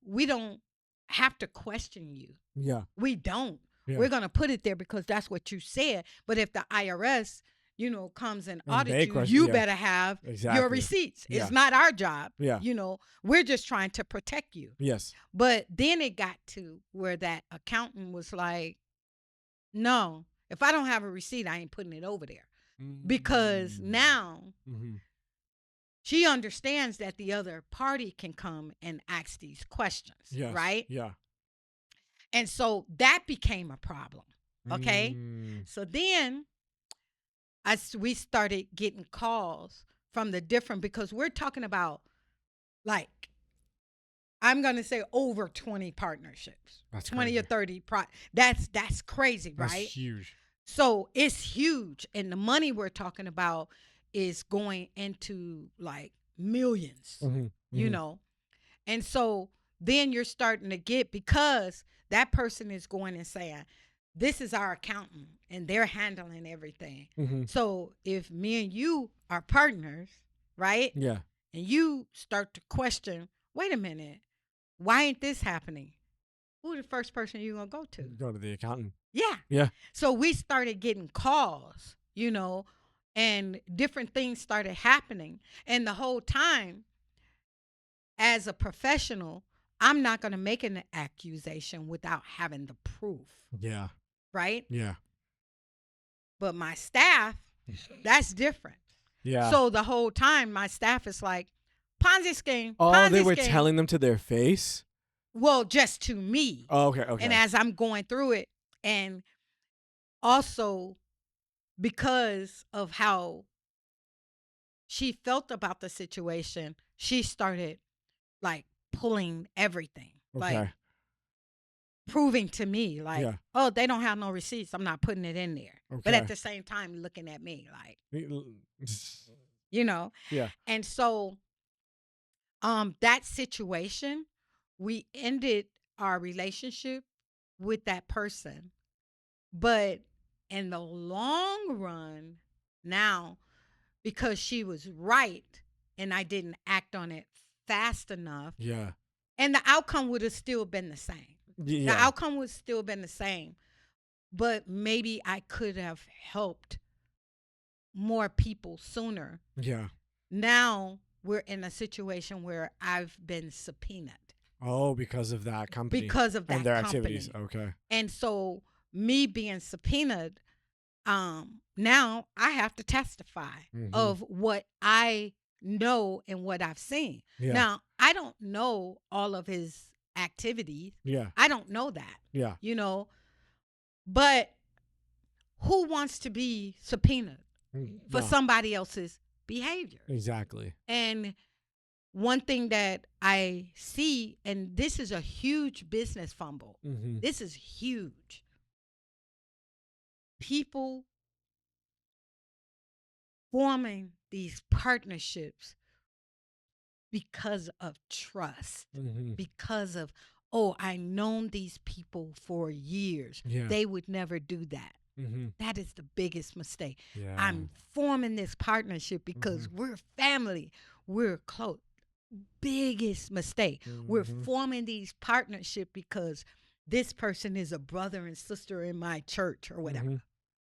we don't have to question you. Yeah. We don't. Yeah. We're going to put it there because that's what you said. But if the IRS, comes and audits they you, question- you yeah. better have Exactly. your receipts. Yeah. It's not our job. Yeah. We're just trying to protect you. Yes. But then it got to where that accountant was like, no, if I don't have a receipt, I ain't putting it over there. Because now Mm-hmm. she understands that the other party can come and ask these questions, Yes. right? Yeah. And so that became a problem, okay? Mm. So then we started getting calls from the different, because we're talking about Like, I'm going to say over 20 partnerships, That's 20 or crazy. 30. That's crazy, That's right? huge. So it's huge. And the money we're talking about is going into like millions, Mm-hmm. you Mm-hmm. know? And so then you're starting to get, because that person is going and saying, this is our accountant and they're handling everything. Mm-hmm. So if me and you are partners, right? Yeah. And you start to question, wait a minute, why ain't this happening? Who the first person you gonna go to? Go to the accountant. Yeah. Yeah. So we started getting calls, and different things started happening. And the whole time, as a professional, I'm not going to make an accusation without having the proof, Yeah. right? Yeah. But my staff, that's different. Yeah. So the whole time, my staff is like, Ponzi scheme, Oh, they Ponzi were scheme. telling them to their face? Well, just to me. Oh, okay. And Okay. as I'm going through it, and also because of how she felt about the situation, she started like pulling everything, like Okay. proving to me, like, Yeah. oh, they don't have no receipts. I'm not putting it in there. But at Okay. the same time, looking at me like, Yeah. you know. And so, that situation, we ended our relationship with that person. But in the long run, now, because she was right and I didn't act on it fast enough, Yeah. and the outcome would have still been the same. The Yeah. outcome would still been the same, but maybe I could have helped more people sooner. Yeah. Now we're in a situation where I've been subpoenaed Oh, because of that company because of and that their activities. company. Okay. And so me being subpoenaed, now I have to testify Mm-hmm. of what I know and what I've seen. Yeah. Now, I don't know all of his activities. Yeah. I don't know that, Yeah. you know, but who wants to be subpoenaed for No. somebody else's behavior? Exactly. And one thing that I see, and this is a huge business fumble, Mm-hmm. this is huge. People forming these partnerships because of trust, Mm-hmm. because of, oh, I've known these people for years. Yeah. They would never do that. Mm-hmm. That is the biggest mistake. Yeah. I'm forming this partnership because Mm-hmm. we're family, we're close. Biggest mistake. We're Mm-hmm. forming these partnership because this person is a brother and sister in my church or whatever. Mm-hmm.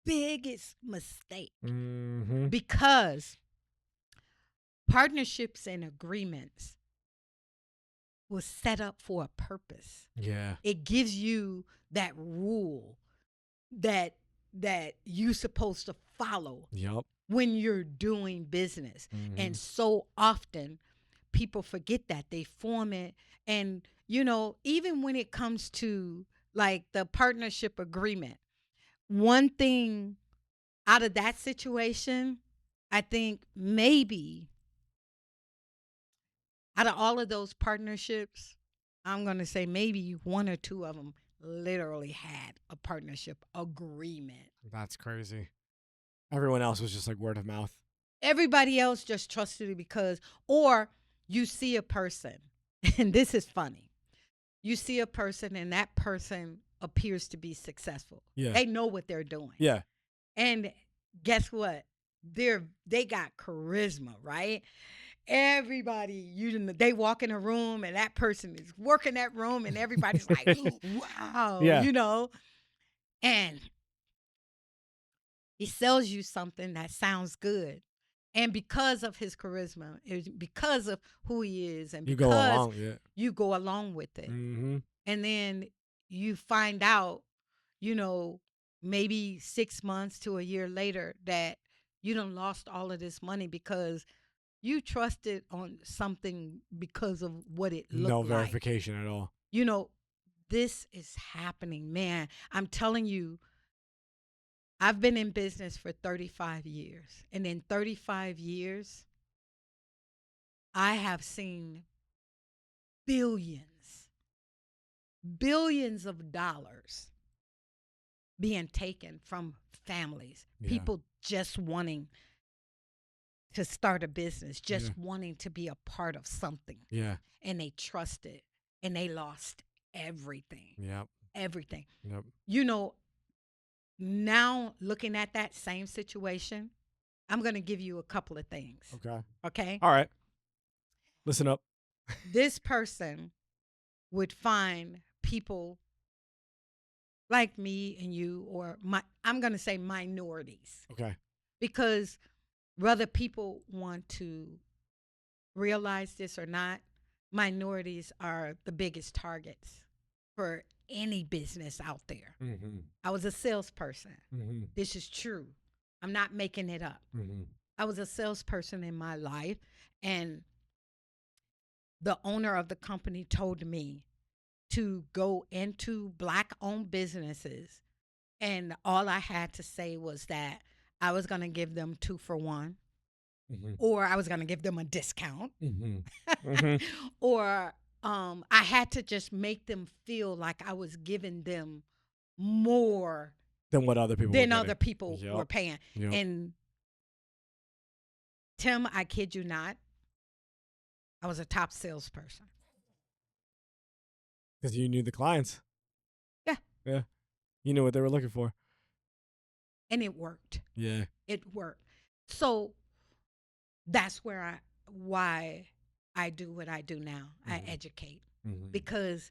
Biggest mistake, Mm-hmm. because partnerships and agreements was set up for a purpose. Yeah. It gives you that rule that you supposed to follow Yep. when you're doing business. Mm-hmm. And so often people forget that. They form it, and even when it comes to like the partnership agreement, one thing out of that situation, I think maybe out of all of those partnerships, I'm going to say maybe one or two of them literally had a partnership agreement. That's crazy. Everyone else was just like word of mouth. Everybody else just trusted it because, or you see a person, and this is funny. You see a person, and that person appears to be successful. Yeah. They know what they're doing. Yeah. And guess what? They got charisma, right? Everybody, they walk in a room and that person is working that room and everybody's like, wow, Yeah. and he sells you something that sounds good. And because of his charisma, because of who he is, and You go because along. Yeah. you go along with it. Mm-hmm. And then you find out, you know, maybe 6 months to a year later that you done lost all of this money because you trusted on something because of what it No looked like. verification at all. This is happening, man. I'm telling you, I've been in business for 35 years. And in 35 years, I have seen billions, billions of dollars being taken from families, Yeah. people just wanting to start a business, just wanting to be a part of something. Yeah. And they trusted and they lost everything. Yep. Everything. Yep. You know, now looking at that same situation, I'm going to give you a couple of things. Okay. Okay. All right. Listen up. This person would find people like me and you, or I'm going to say minorities, Okay. because whether people want to realize this or not, minorities are the biggest targets for any business out there. Mm-hmm. I was a salesperson. Mm-hmm. This is true. I'm not making it up. Mm-hmm. I was a salesperson in my life, and the owner of the company told me to go into Black-owned businesses, and all I had to say was that I was going to give them 2 for 1, Mm-hmm. or I was going to give them a discount, Mm-hmm. Mm-hmm. or I had to just make them feel like I was giving them more Than what other people than were other getting. people Yep. were paying. Yep. And Tim, I kid you not, I was a top salesperson. Because you knew the clients. Yeah. Yeah. You knew what they were looking for. And it worked. Yeah. It worked. So that's why I do what I do now. Mm-hmm. I educate. Mm-hmm. Because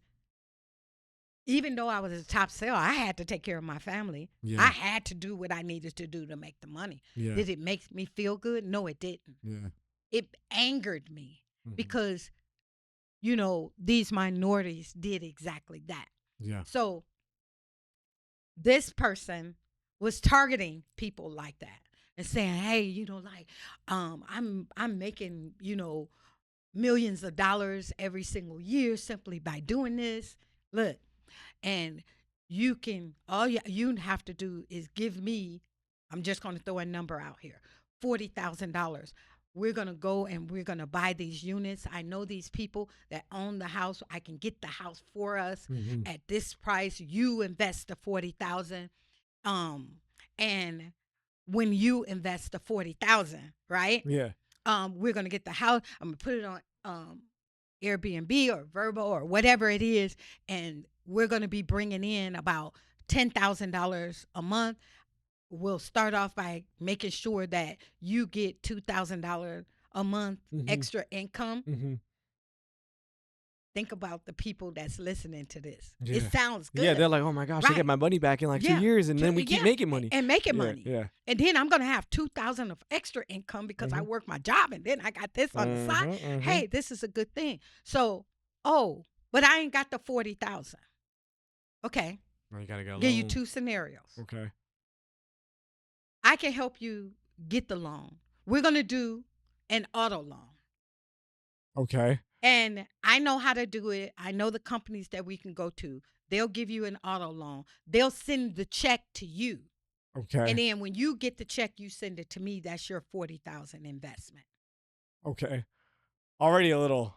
even though I was a top seller, I had to take care of my family. Yeah. I had to do what I needed to do to make the money. Yeah. Did it make me feel good? No, it didn't. Yeah. It angered me Mm-hmm. because, you know, these minorities did exactly that. Yeah. So this person was targeting people like that and saying, hey, you know, like, I'm making, you know, millions of dollars every single year simply by doing this. Look, and you can, all you have to do is give me, I'm just going to throw a number out here, $40,000. We're going to go and we're going to buy these units. I know these people that own the house. I can get the house for us Mm-hmm. at this price. You invest the 40,000. And when you invest the 40,000, right? Yeah. We're going to get the house. I'm going to put it on Airbnb or Verbo or whatever it is, and we're going to be bringing in about $10,000 a month. We'll start off by making sure that you get $2,000 a month Mm-hmm. extra income. Mm-hmm. Think about the people that's listening to this. Yeah. It sounds good. Yeah, they're like, oh my gosh, I Right. get my money back in like Yeah. 2 years, and then we keep Yeah. making money. And making Yeah, money. Yeah. And then I'm going to have 2,000 of extra income because I Mhm. work my job, and then I got this on the side. Mhm, mhm. Hey, this is a good thing. So, but I ain't got the 40,000. Okay. Now you gotta go. Give you 2 scenarios. Okay. I can help you get the loan. We're going to do an auto loan. Okay. And I know how to do it. I know the companies that we can go to. They'll give you an auto loan. They'll send the check to you. Okay. And then when you get the check, you send it to me. That's your 40,000 investment. Okay. Already a little.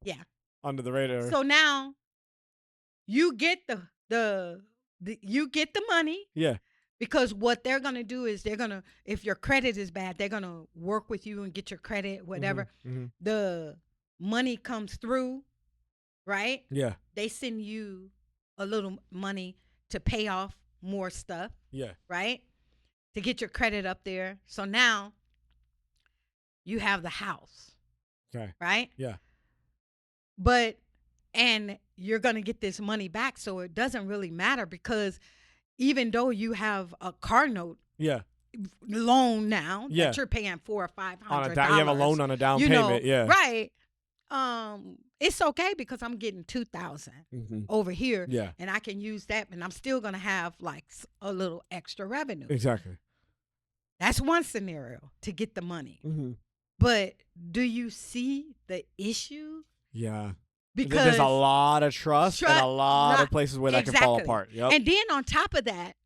Yeah. Under the radar. So now you get you get the money. Yeah. Because what they're going to do is if your credit is bad, they're going to work with you and get your credit, whatever. Mm-hmm. The money comes through, right? Yeah. They send you a little money to pay off more stuff. Yeah. Right? To get your credit up there. So now you have the house. Okay. Right? Yeah. And you're going to get this money back. So it doesn't really matter, because even though you have a car note loan now that you're paying $400 or $500, you have a loan on a down payment. Yeah. Right. It's okay because I'm getting $2,000 over here. Yeah. And I can use that, and I'm still going to have like a little extra revenue. Exactly. That's one scenario to get the money. Mm-hmm. But do you see the issue? Yeah. Because there's a lot of trust and a lot of places where that can fall apart. Yep. And then on top of that,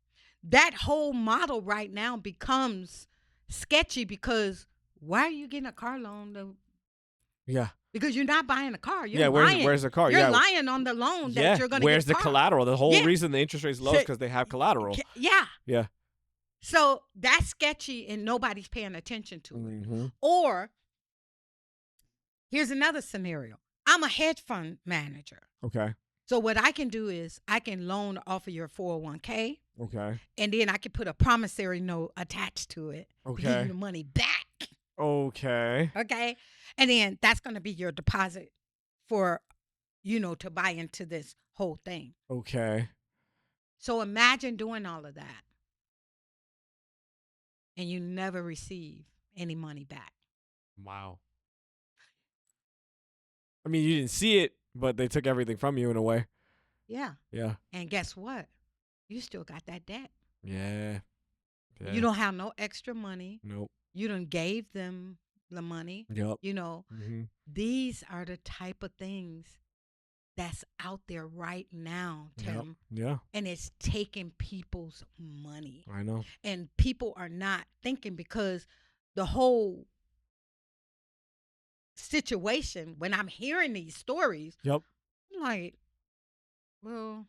that whole model right now becomes sketchy, because why are you getting a car loan? Yeah. because you're not buying a car. You're Yeah, where's lying. the car? You're Yeah. lying on the loan that Yeah. you're going to get Where's a the car. collateral? The whole Yeah. reason the interest rate's low is because they have collateral. Yeah. Yeah. So that's sketchy and nobody's paying attention to it. Mm-hmm. Or here's another scenario. I'm a hedge fund manager. Okay. So what I can do is I can loan off of your 401k, Okay. and then I can put a promissory note attached to it to give you Okay. the money back. Okay. Okay. And then that's going to be your deposit for, to buy into this whole thing. Okay. So imagine doing all of that and you never receive any money back. Wow. I mean, you didn't see it, but they took everything from you in a way. Yeah. Yeah. And guess what? You still got that debt. Yeah. Yeah. You don't have no extra money. Nope. You done gave them the money. Yep. Mm-hmm. These are the type of things that's out there right now, Tim. Yep. Yeah. And it's taking people's money. I know. And people are not thinking, because the whole situation, when I'm hearing these stories, Yep. I'm like, well,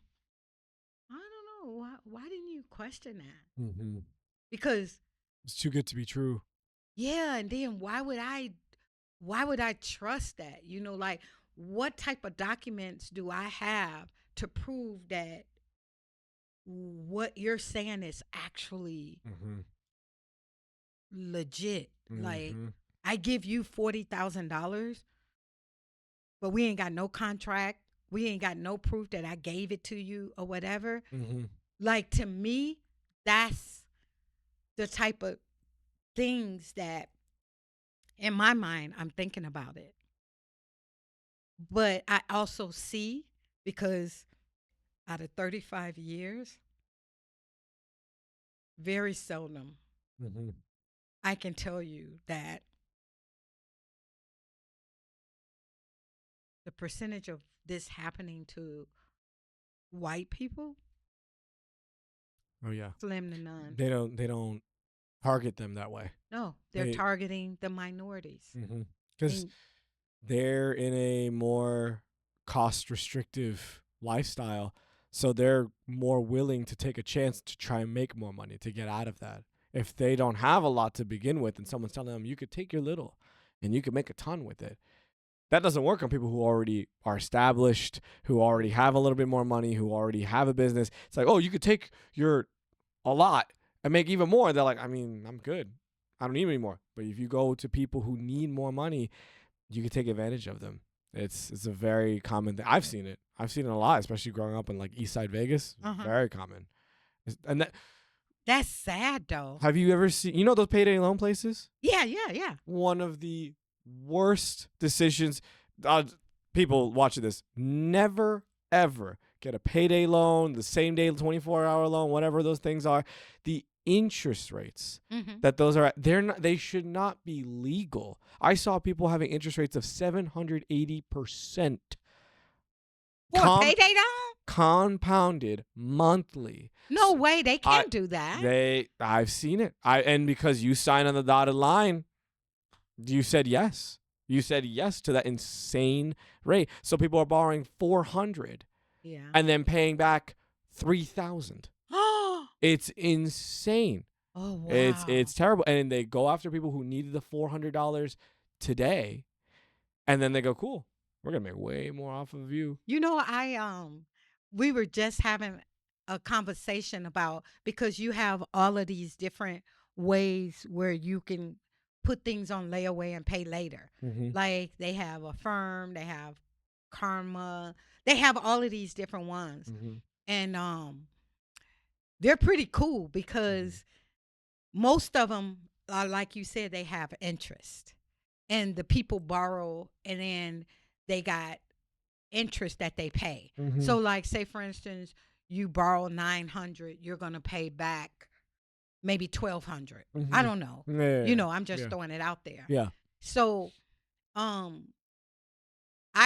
I don't know. Why didn't you question that? Mm-hmm. Because it's too good to be true. Yeah, and then why would I trust that? Like, what type of documents do I have to prove that what you're saying is actually legit? Like, I give you $40,000, but we ain't got no contract. We ain't got no proof that I gave it to you or whatever. Like, to me, that's the type of things that, in my mind, I'm thinking about it. But I also see, because out of 35 years, very seldom I can tell you that the percentage of this happening to white people, oh yeah, slim to none. They don't target them that way. No, they're targeting the minorities. Because they're in a more cost restrictive lifestyle, so they're more willing to take a chance to try and make more money to get out of that. If they don't have a lot to begin with and someone's telling them you could take your little and you could make a ton with it, that doesn't work on people who already are established, who already have a little bit more money, who already have a business. It's like, oh, you could take your a lot and make even more. They're like, I mean, I'm good. I don't need any more. But if you go to people who need more money, you can take advantage of them. It's a very common thing. I've seen it. I've seen it a lot, especially growing up in like East Side Vegas. Very common. And that's sad though. Have you ever seen, those payday loan places? Yeah. One of the worst decisions. People watching this, never ever get a payday loan, the same day 24-hour loan, whatever those things are. The interest rates that those are at, they should not be legal. I saw people having interest rates of 780%. For a payday loan? Compounded monthly. No way, they can't do that. I've seen it. And because you signed on the dotted line, you said yes. You said yes to that insane rate. So people are borrowing $400, and then paying back $3,000. It's insane. Oh wow! It's terrible. And they go after people who needed the $400 today, and then they go, "Cool, we're gonna make way more off of you." We were just having a conversation about, because you have all of these different ways where you can put things on layaway and pay later. Like, they have Affirm, they have Karma, they have all of these different ones. And they're pretty cool, because most of them are, like you said, they have interest, and the people borrow and then they got interest that they pay. So, like, say for instance, you borrow $900, you're going to pay back maybe $1,200. I don't know. I'm just throwing it out there. Yeah. So, I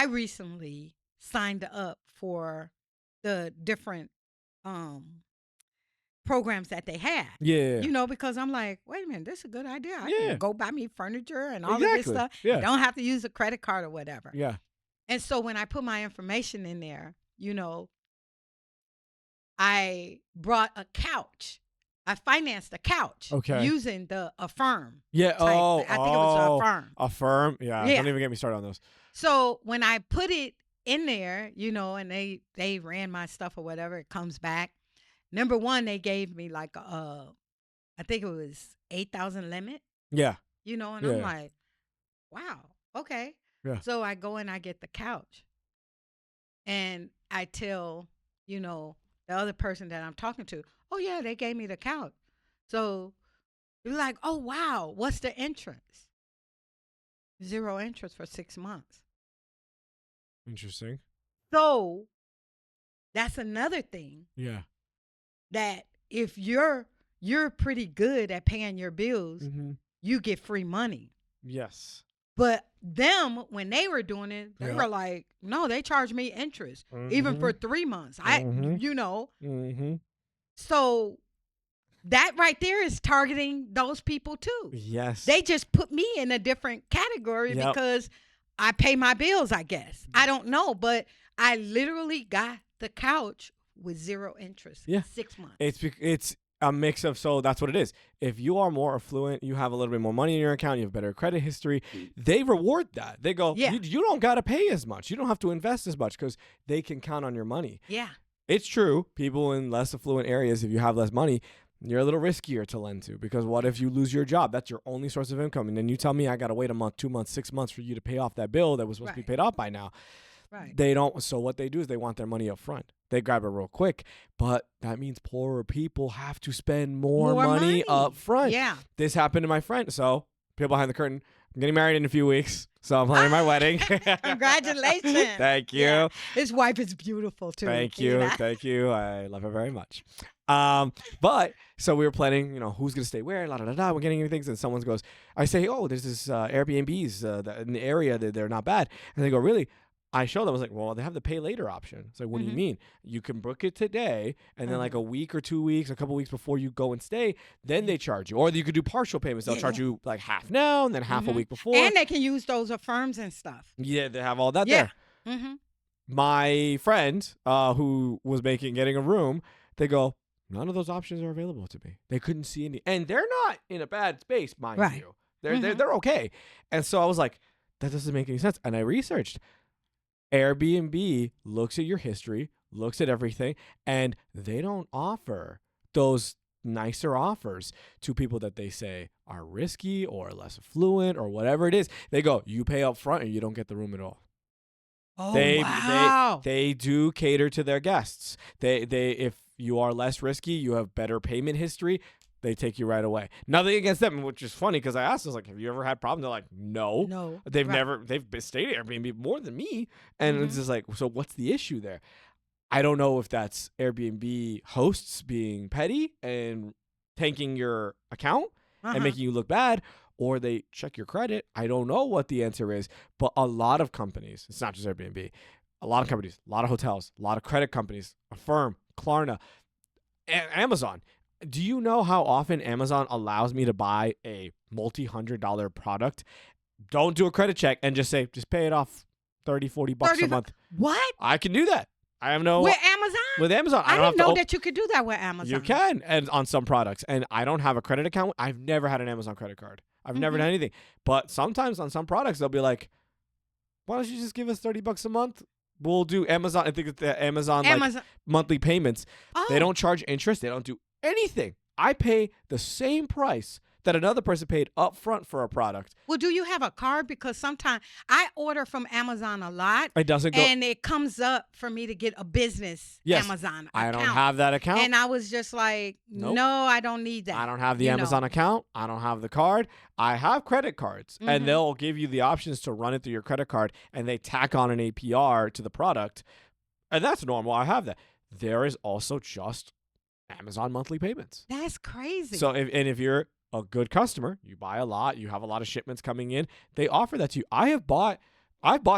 recently signed up for the different programs that they had. Yeah. You know, because I'm like, wait a minute, this is a good idea. I Yeah. can go buy me furniture and all of this Exactly. stuff. I Yeah. don't have to use a credit card or whatever. Yeah. And so when I put my information in there, you know, I brought a couch. I financed a couch Okay. using the Affirm Yeah. type thing. I think it was Affirm. Affirm. Yeah. Yeah. Don't even get me started on those. So when I put it in there, you know, and they ran my stuff or whatever, it comes back. Number one, they gave me like I think it was 8,000 limit, Yeah. you know, and Yeah. I'm like, wow, okay. Yeah. So I go and I get the couch, and I tell, you know, the other person that I'm talking to, oh yeah, they gave me the couch. So you're like, oh wow, what's the interest? 0 interest for 6 months. Interesting. So that's another thing Yeah. that if you're pretty good at paying your bills, Mm-hmm. you get free money. Yes. But them, when they were doing it, they Yeah. were like, no, they charged me interest, even for 3 months. You know, Mm-hmm. so that right there is targeting those people too. Yes. They just put me in a different category Yep. because I pay my bills, I guess. I don't know, but I literally got the couch with 0 interest. Yeah. 6 months. It's a mix of, so that's what it is. If you are more affluent, you have a little bit more money in your account, you have better credit history, they reward that. They go, Yeah. you don't got to pay as much. You don't have to invest as much because they can count on your money. Yeah. It's true. People in less affluent areas, if you have less money, you're a little riskier to lend to, because what if you lose your job? That's your only source of income. And then you tell me I got to wait a month, 2 months, 6 months for you to pay off that bill that was supposed to be Right. paid off by now. Right. They don't. So what they do is they want their money up front. They grab it real quick, but that means poorer people have to spend more money up front. Yeah. This happened to my friend. So, people behind the curtain, I'm getting married in a few weeks, so I'm planning my wedding. Congratulations. Thank you. Yeah. His wife is beautiful too. Thank you. know? Thank you. I love her very much. But so we were planning, who's going to stay where, la da da da. We're getting things, and someone goes, I say, oh, there's this Airbnbs in the area that they're not bad. And they go, really? I show them. I was like, well, they have the pay later option. It's like, what do you mean? You can book it today, and then like a week or 2 weeks, a couple weeks before you go and stay, then they charge you. Or you could do partial payments. They'll charge you like half now and then half a week before. And they can use those Affirms and stuff. Yeah, they have all that Yeah. there. Mm-hmm. My friend who was getting a room, they go, none of those options are available to me. They couldn't see any. And they're not in a bad space, mind Right. you. They're okay. And so I was like, that doesn't make any sense. And I researched. Airbnb looks at your history, looks at everything, and they don't offer those nicer offers to people that they say are risky or less affluent or whatever it is. They go, you pay up front and you don't get the room at all. Oh, wow. They do cater to their guests. They if you are less risky, you have better payment history, they take you right away. Nothing against them, which is funny because I asked, I was like, have you ever had problems? They're like, no. No. They've Right. they've stayed at Airbnb more than me. And it's just like, so what's the issue there? I don't know if that's Airbnb hosts being petty and tanking your account and making you look bad, or they check your credit. I don't know what the answer is, but a lot of companies, it's not just Airbnb, a lot of companies, a lot of hotels, a lot of credit companies, Affirm, Klarna, Amazon. Do you know how often Amazon allows me to buy a multi-$100 product? Don't do a credit check and just pay it off $30-$40 a month. What? I can do that. I have no With Amazon? with Amazon. I don't didn't have know to that you could do that with Amazon. You can, and on some products. And I don't have a credit account. I've never had an Amazon credit card. I've never done anything. But sometimes on some products they'll be like, "Why don't you just give us $30 a month? We'll do Amazon." I think it's the Amazon. Like monthly payments. Oh. They don't charge interest. They don't do anything. I pay the same price that another person paid up front for a product. Well, do you have a card? Because sometimes I order from Amazon a lot. It doesn't go. And it comes up for me to get a business Amazon account. I don't have that account. And I was just like, Nope. no, I don't need that. I don't have the Amazon account. I don't have the card. I have credit cards, and they'll give you the options to run it through your credit card, and they tack on an APR to the product, and that's normal. I have that. There is also just Amazon monthly payments. That's crazy. So if you're a good customer, you buy a lot, you have a lot of shipments coming in, they offer that to you. I've bought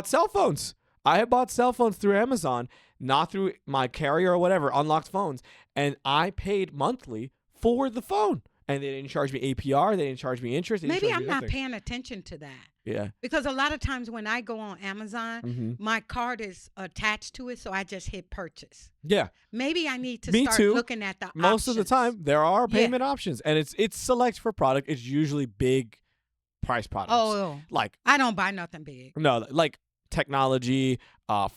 cell phones. I have bought cell phones through Amazon not through my carrier or whatever, unlocked phones, and I paid monthly for the phone. And they didn't charge me APR. They didn't charge me interest. They didn't Maybe charge I'm me not nothing. paying attention to that. Yeah. Because a lot of times when I go on Amazon, Mm-hmm. my card is attached to it, so I just hit purchase. Yeah. Maybe I need to Me start too. looking at the Most of the time, options. there are Yeah. payment options, and it's select for product. It's usually big price products. Oh, Like, I don't buy nothing big. no, like technology,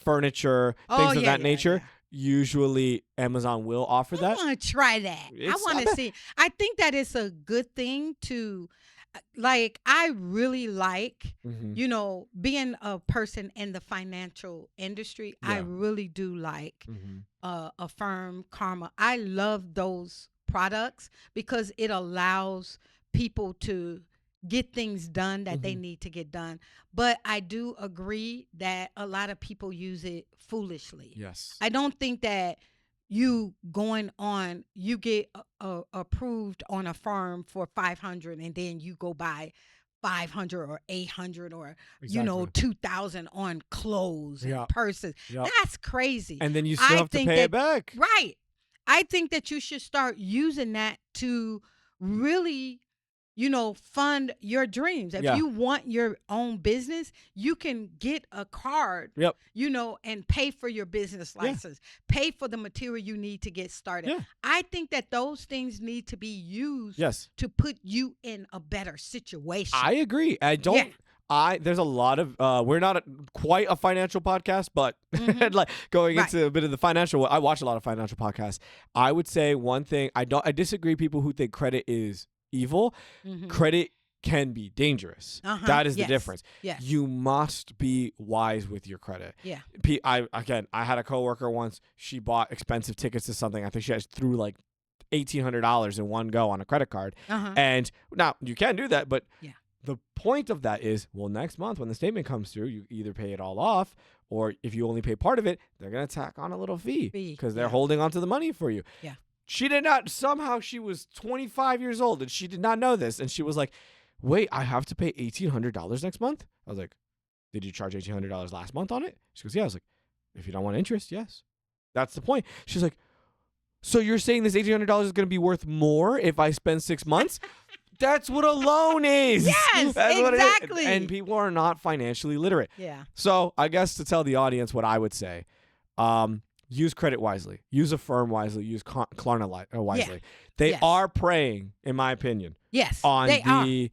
furniture, Oh, things of yeah, that yeah, nature. yeah. Usually, Amazon will offer I that. want to try that. I It's want not to bad. see. I think that it's a good thing to, like, I really like, Mm-hmm. being a person in the financial industry. I Yeah. really do like Mm-hmm. Affirm, Karma. I love those products because it allows people to get things done that they Mm-hmm. need to get done. But I do agree that a lot of people use it foolishly. Yes. I don't think that you get approved on a firm for 500 and then you go buy 500 or 800 or Exactly. 2000 on clothes Yeah. and purses. Yep. That's crazy. And then you still I have to think pay it back. Right. I think that you should start using that to really, fund your dreams. If Yeah. you want your own business, you can get a card, Yep. and pay for your business Yeah. license, pay for the material you need to get started. Yeah. I think that those things need to be used Yes. to put you in a better situation. I agree. I don't. Yeah. There's a lot of we're not quite a financial podcast, but Mhm. like going Right. into a bit of the financial. I watch a lot of financial podcasts. I would say one thing I disagree. People who think credit is evil, Mhm. credit can be dangerous. Uh-huh. That is Yes. the difference. Yes. You must be wise with your credit. Yeah. I had a coworker once. She bought expensive tickets to something. I think she threw like $1,800 in one go on a credit card. Uh-huh. And now you can do that, but Yeah. the point of that is, well, next month when the statement comes through, you either pay it all off, or if you only pay part of it, they're going to tack on a little fee because they're Yeah. holding onto the money for you. Yeah. She did not, somehow she was 25 years old and she did not know this. And she was like, wait, I have to pay $1,800 next month? I was like, did you charge $1,800 last month on it? She goes, yeah. I was like, if you don't want interest, yes. That's the point. She's like, so you're saying this $1,800 is going to be worth more if I spend 6 months? That's what a loan is. Yes, That's what it is. exactly. And people are not financially literate. Yeah. So I guess to tell the audience what I would say, use credit wisely, use Affirm wisely, use Klarna wisely. Yeah. They Yes. are preying, in my opinion, Yes. on they are. the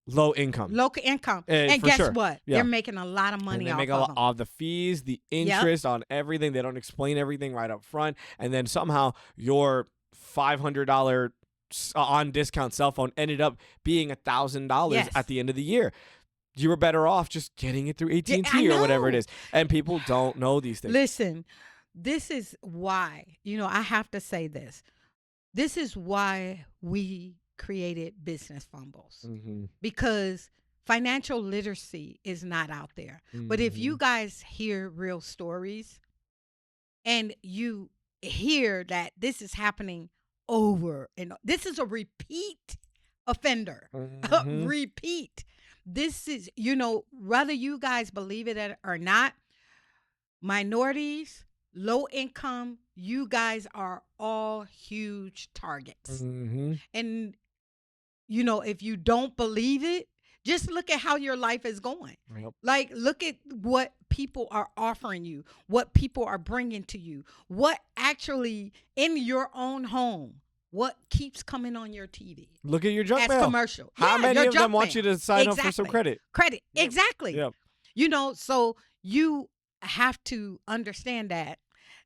low income. Local income. And for guess sure. what? Yeah. They're making a lot of money And they off make of a lot them. of the fees, the interest on everything. They don't explain everything right up front. And then somehow your $500 on discount cell phone ended up being $1,000 Yes. at the end of the year. You were better off just getting it through AT&T I or whatever it know. is. And people don't know these things. Listen, this is why, I have to say this. This is why we created Business Fumbles, Mm-hmm. because financial literacy is not out there. But if you guys hear real stories and you hear that this is happening over and this is a repeat offender, Mhm. repeat. This is, whether you guys believe it or not, minorities, low income, you guys are all huge targets. Mm-hmm. And, if you don't believe it, just look at how your life is going. Yep. Like, look at what people are offering you, what people are bringing to you, what actually in your own home, what keeps coming on your TV Look at your junk as mail. commercial. How Yeah, many your of them junk want you mail. to sign up for some Exactly. credit? Credit. Yep. Exactly. Yep. So you have to understand that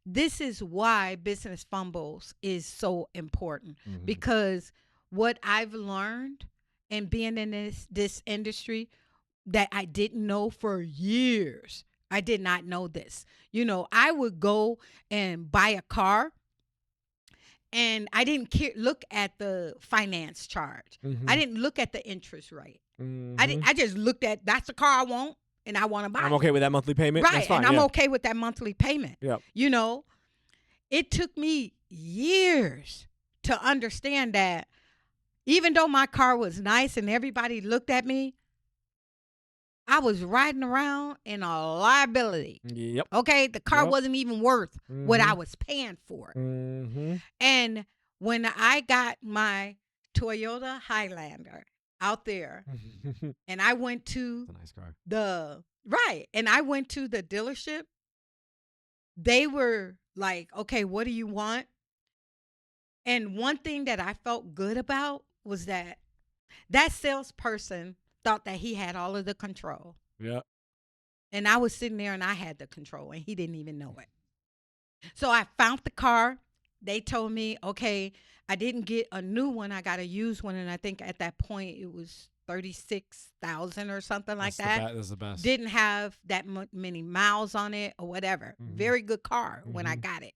this is why Business Fumbles is so important, Mhm. because what I've learned and being in this industry that I didn't know for years. I did not know this. I would go and buy a car and I didn't look at the finance charge. Mhm. I didn't look at the interest rate. Mhm. I just looked at, that's the car I want and I want to buy I'm it. okay with that monthly payment. Right. That's fine. And I'm yeah. okay with that monthly payment. Yep. It took me years to understand that even though my car was nice and everybody looked at me, I was riding around in a liability. Yep. Okay, the car Yep. wasn't even worth what I Mhm. was paying for. Mhm. And when I got my Toyota Highlander out there, It's and I went to a nice car. and I went to the dealership, they were like, "Okay, what do you want?" And one thing that I felt good about was that salesperson thought that he had all of the control. Yeah. And I was sitting there and I had the control and he didn't even know it. So I found the car. They told me, okay, I didn't get a new one. I got a used one. And I think at that point it was 36,000 or something like that. That's the best. Didn't have that many miles on it or whatever. Very good car when I Mhm. got it.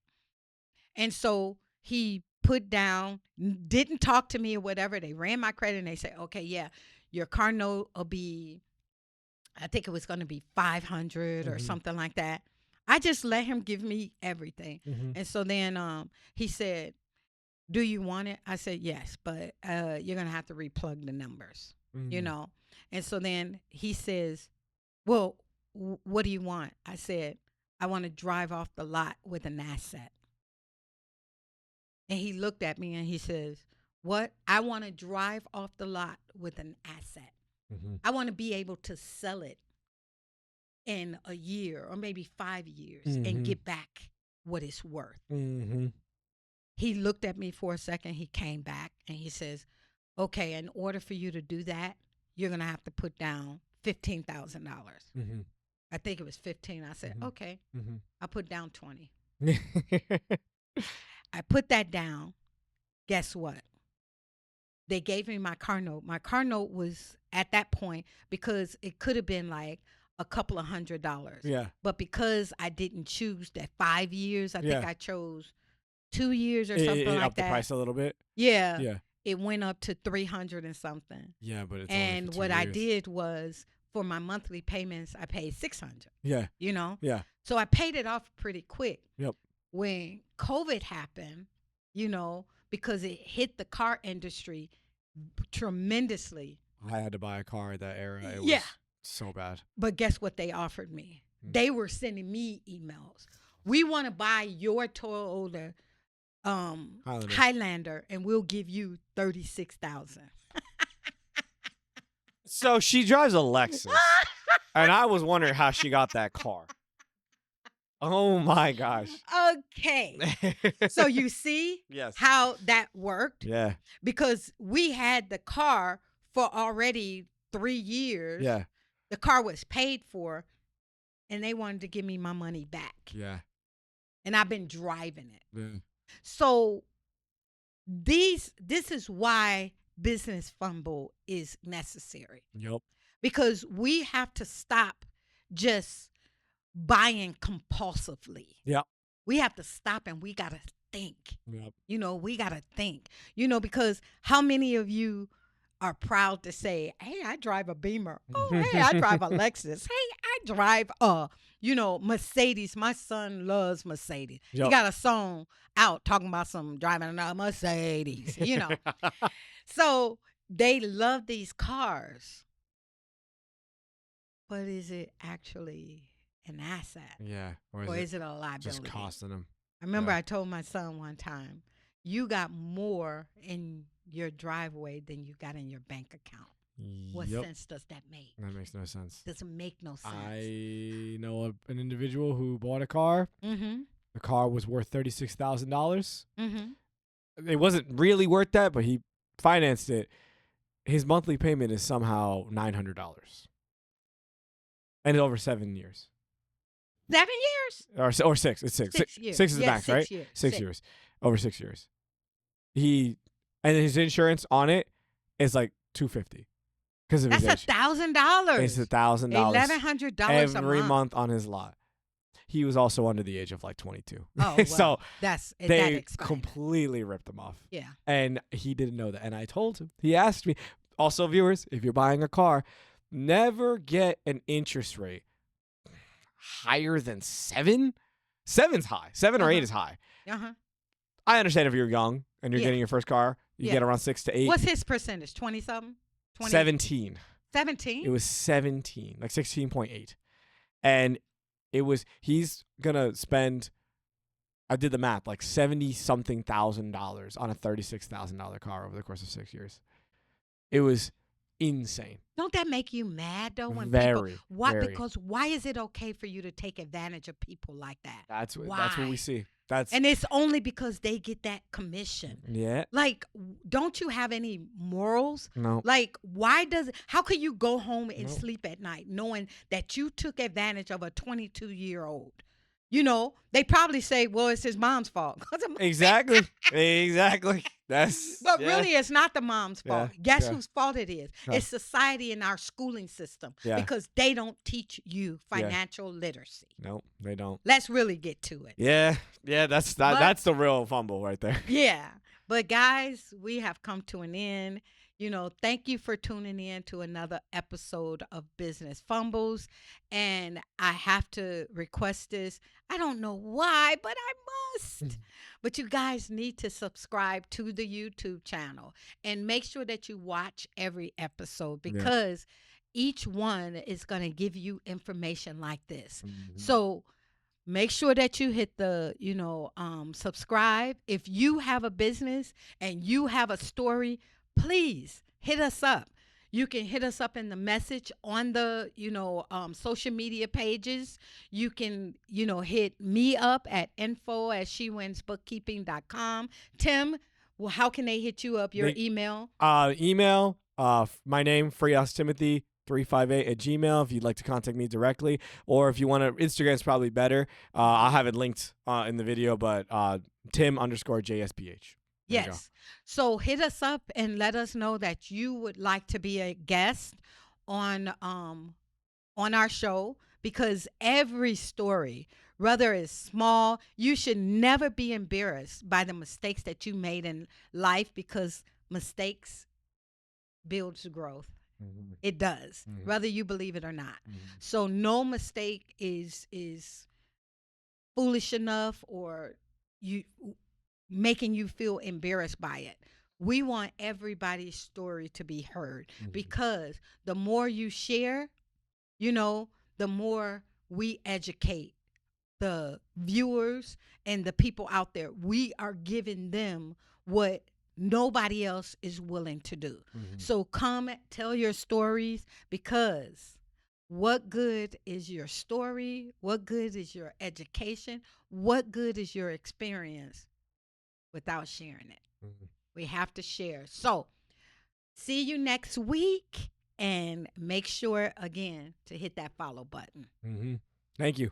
And so he put down, didn't talk to me or whatever. They ran my credit and they said, okay, yeah, your car note will be, I think it was going to be 500 or something like that. I just let him give me everything. Mhm. And so then he said, do you want it? I said, yes, but you're going to have to replug the numbers, you Mhm. know? And so then he says, well, what do you want? I said, I want to drive off the lot with an asset. And he looked at me and he says, what? I want to drive off the lot with an asset. Mhm. I want to be able to sell it in a year or maybe 5 years and Mhm. get back what it's worth. Mhm. He looked at me for a second. He came back and he says, okay, in order for you to do that, you're going to have to put down $15,000. Mhm. I think it was 15. I said, Mhm. okay, Mhm. I put down 20. I put that down. Guess what? They gave me my car note. My car note was at that point because it could have been like a couple of $100. Yeah. But because I didn't choose that 5 years, I think Yeah. I chose 2 years or something It like upped the that. price a little bit. Yeah. Yeah. It went up to 300 and something. Yeah, but it's only for And 2 what I years. did was for my monthly payments, I paid 600, Yeah. you know? Yeah. So I paid it off pretty quick. Yep. When COVID happened, because it hit the car industry tremendously. I had to buy a car at that era. It Yeah. was so bad. But guess what they offered me? Mm. They were sending me emails. We want to buy your Toyota Highlander and we'll give you 36,000. So she drives a Lexus. And I was wondering how she got that car. Oh my gosh. Okay. So you see Yes. how that worked? Yeah. Because we had the car for already 3 years. Yeah. The car was paid for and they wanted to give me my money back. Yeah. And I've been driving it. Yeah. So this is why Business Fumble is necessary. Yep. Because we have to stop just buying compulsively. Yep. We have to stop and we got to think. Yep. We got to think. Because how many of you are proud to say, hey, I drive a Beamer. Oh, hey, I drive a Lexus. Hey, I drive a, Mercedes. My son loves Mercedes. Yep. He got a song out talking about some driving a Mercedes, So they love these cars. But is it actually an asset? Yeah. Or is it a liability? Just costing them? I remember I told my son one time, you got more in your driveway than you got in your bank account. What sense does that make? That makes no sense. Doesn't make no sense. I know an individual who bought a car. Mm-hmm. The car was worth $36,000. Mm-hmm. It wasn't really worth that, but he financed it. His monthly payment is somehow $900. And over 7 years. 7 years? Or 6. It's 6. 6 years. 6 is the max, right? 6 years. Over 6 years. And his insurance on it is like $250 because of his age. That's $1,000. It's $1,000. $1,100 every a month on his lot. He was also under the age of like 22. Oh, well, so they that completely ripped him off. Yeah. And he didn't know that. And I told him. He asked me. Also, viewers, if you're buying a car, never get an interest rate higher than 7. 7's high. 7 or 8 is high. Uh-huh. I understand if you're young and you're getting your first car, you get around 6 to 8. What's his percentage? 20-something? 17. 17? It was 17, like 16.8. And he's going to spend, I did the math, like 70 something $1,000 on a $36,000 car over the course of 6 years. It was insane. Don't that make you mad though when people Very, what very. because why is it okay for you to take advantage of people like that? That's what we Why? see. That's And it's only because they get that commission. yeah. Like, don't you have any morals? No. Like, how could you go home and No. sleep at night knowing that you took advantage of a 22-year-old? You know, they probably say, well, it's his mom's fault. Exactly. Exactly. That's But yeah. really, it's not the mom's Yeah. fault. Guess Yeah. whose fault it is? Huh. It's society and our schooling system Yeah. because they don't teach you Yeah. financial literacy. No, they don't. Let's really get to it. Yeah. Yeah, that's the real fumble right there. Yeah. But guys, we have come to an end. Thank you for tuning in to another episode of Business Fumbles. And I have to request this. I don't know why, but I must. But you guys need to subscribe to the YouTube channel and make sure that you watch every episode Yeah. because each one is going to give you information like this. Mhm. So make sure that you hit the subscribe. If you have a business and you have a story, please hit us up. You can hit us up in the message on the social media pages. You can hit me up at info@shewinsbookkeeping.com. Tim, well, how can they hit you up? Your email? Email my name, freeostimothy358@gmail if you'd like to contact me directly, or if you want to, Instagram's probably better. I'll have it linked in the video, but Tim_JSPH. Yes. So hit us up and let us know that you would like to be a guest on our show because every story, whether it's small, you should never be embarrassed by the mistakes that you made in life because mistakes builds growth. Mm-hmm. It does, Mhm. whether you believe it or not. Mhm. So no mistake is foolish enough or you making you feel embarrassed by it. We want everybody's story to be heard because the more you share, the more we educate the viewers and the people out there. We are giving them what nobody else is willing to do. So come tell your stories because what good is your story? What good is your education? What good is your experience without sharing it? We have to share. So see you next week and make sure again to hit that follow button. Thank you.